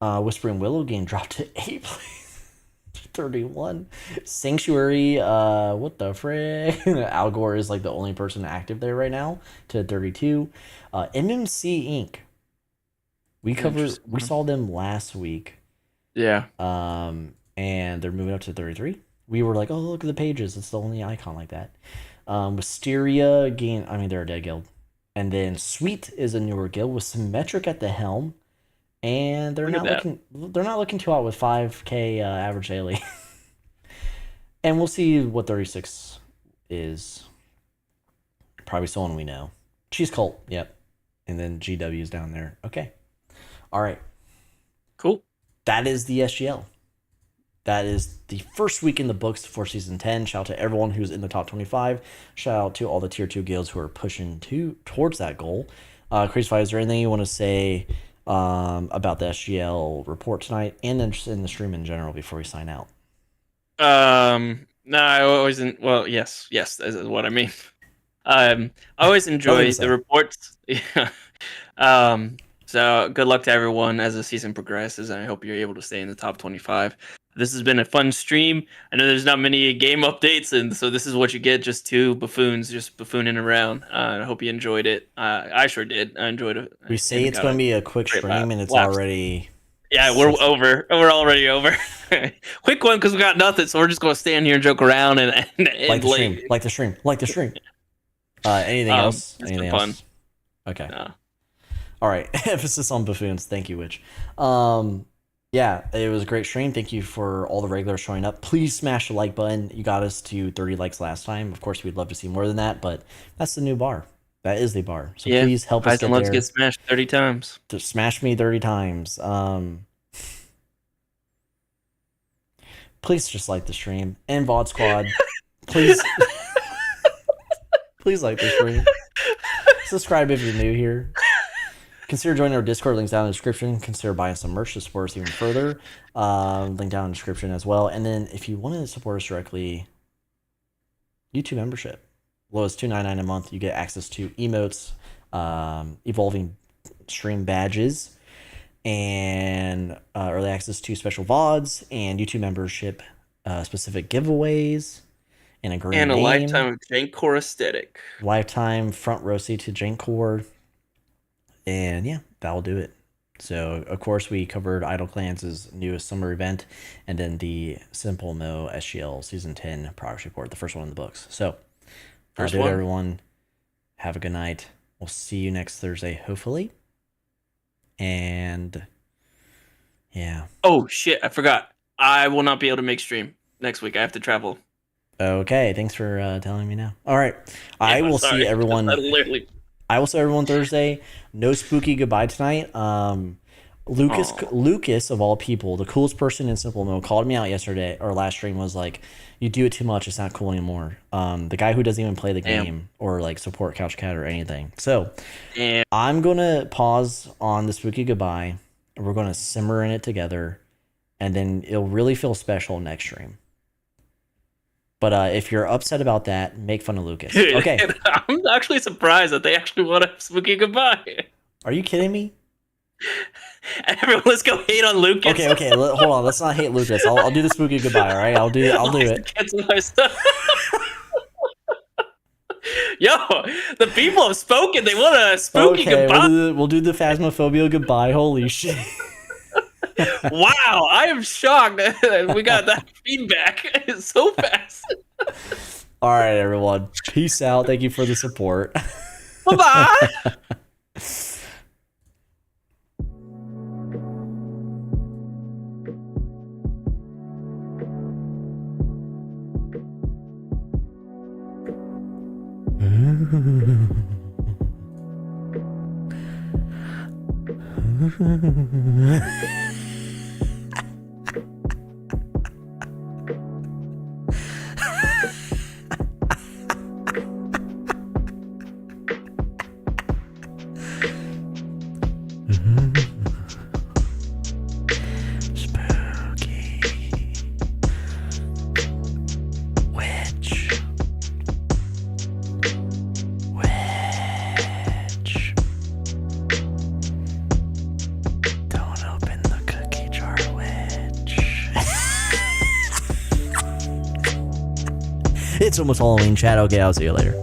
Whispering Willow getting dropped to 8 places. 31. Sanctuary, what the frick? Algor is like the only person active there right now to 32. MMC Inc. We saw them last week. Yeah. And they're moving up to 33. We were like, oh, look at the pages. It's the only icon like that. Wisteria, again, I mean, they're a dead guild. And then Sweet is a newer guild with Symmetric at the helm. And they're not looking too hot with 5K average daily. And we'll see what 36 is. Probably someone we know. Cheese Cult, yep. And then GW's down there. Okay. All right. Cool. That is the SGL. That is the first week in the books for Season 10. Shout out to everyone who's in the top 25. Shout out to all the Tier 2 guilds who are pushing towards that goal. CrazyFi, is there anything you want to say about the SGL report tonight and then just in the stream in general before we sign out? No, I always yes, that's what I mean. I always enjoy the reports. Yeah. So good luck to everyone as the season progresses, and I hope you're able to stay in the top 25. This has been a fun stream. I know there's not many game updates, and so this is what you get, just 2 buffoons just buffooning around. I hope you enjoyed it. I sure did. I enjoyed it. We say it's going to be a quick stream, and it's already... Yeah, we're over. We're already over. Quick one, because we got nothing, so we're just going to stand here and joke around and like the stream. Anything else? Anything fun. Else? Okay. No. All right. Emphasis on buffoons. Thank you, Witch. Yeah, it was a great stream. Thank you for all the regulars showing up. Please smash the like button. You got us to 30 likes last time. Of course, we'd love to see more than that, but that's the new bar. That is the bar. So please help us get there. Let's get smashed 30 times. To smash me 30 times. Please just like the stream. And VOD Squad, please please like the stream. Subscribe if you're new here. Consider joining our Discord. Links down in the description. Consider buying some merch to support us even further. Link down in the description as well. And then if you want to support us directly, YouTube membership. Low as $2.99 a month. You get access to emotes, evolving stream badges, and early access to special VODs and YouTube membership specific giveaways. And a lifetime of Jankor aesthetic. Lifetime front row seat to Jankor. And yeah, that'll do it. So, of course, we covered Idle Clans' newest summer event, and then the SimpleMMO SGL Season 10 progress report, the first one in the books. So, First do it, one. everyone. Have a good night. We'll see you next Thursday, hopefully. And, yeah. Oh, shit, I forgot. I will not be able to make stream next week. I have to travel. Okay, thanks for telling me now. All right. I will sorry. see everyone. I will see everyone Thursday. No spooky goodbye tonight. Lucas of all people, the coolest person in SimpleMMO, called me out yesterday or last stream, was like, "You do it too much. It's not cool anymore." The guy who doesn't even play the game or like support Couch Cat or anything. So I'm gonna pause on the spooky goodbye. And we're gonna simmer in it together, and then it'll really feel special next stream. But if you're upset about that, make fun of Lucas. Okay. I'm actually surprised that they actually want a spooky goodbye. Are you kidding me? Everyone, let's go hate on Lucas. Okay. Hold on. Let's not hate Lucas. I'll do the spooky goodbye. All right. I'll do it. Cancel my stuff. Yo, the people have spoken. They want a spooky goodbye. We'll do the Phasmophobia goodbye. Holy shit. Wow, I am shocked that we got that feedback so fast. All right, everyone. Peace out. Thank you for the support. Bye-bye. Spooky witch. Don't open the cookie jar, witch. It's almost Halloween, chat. Okay, I'll see you later.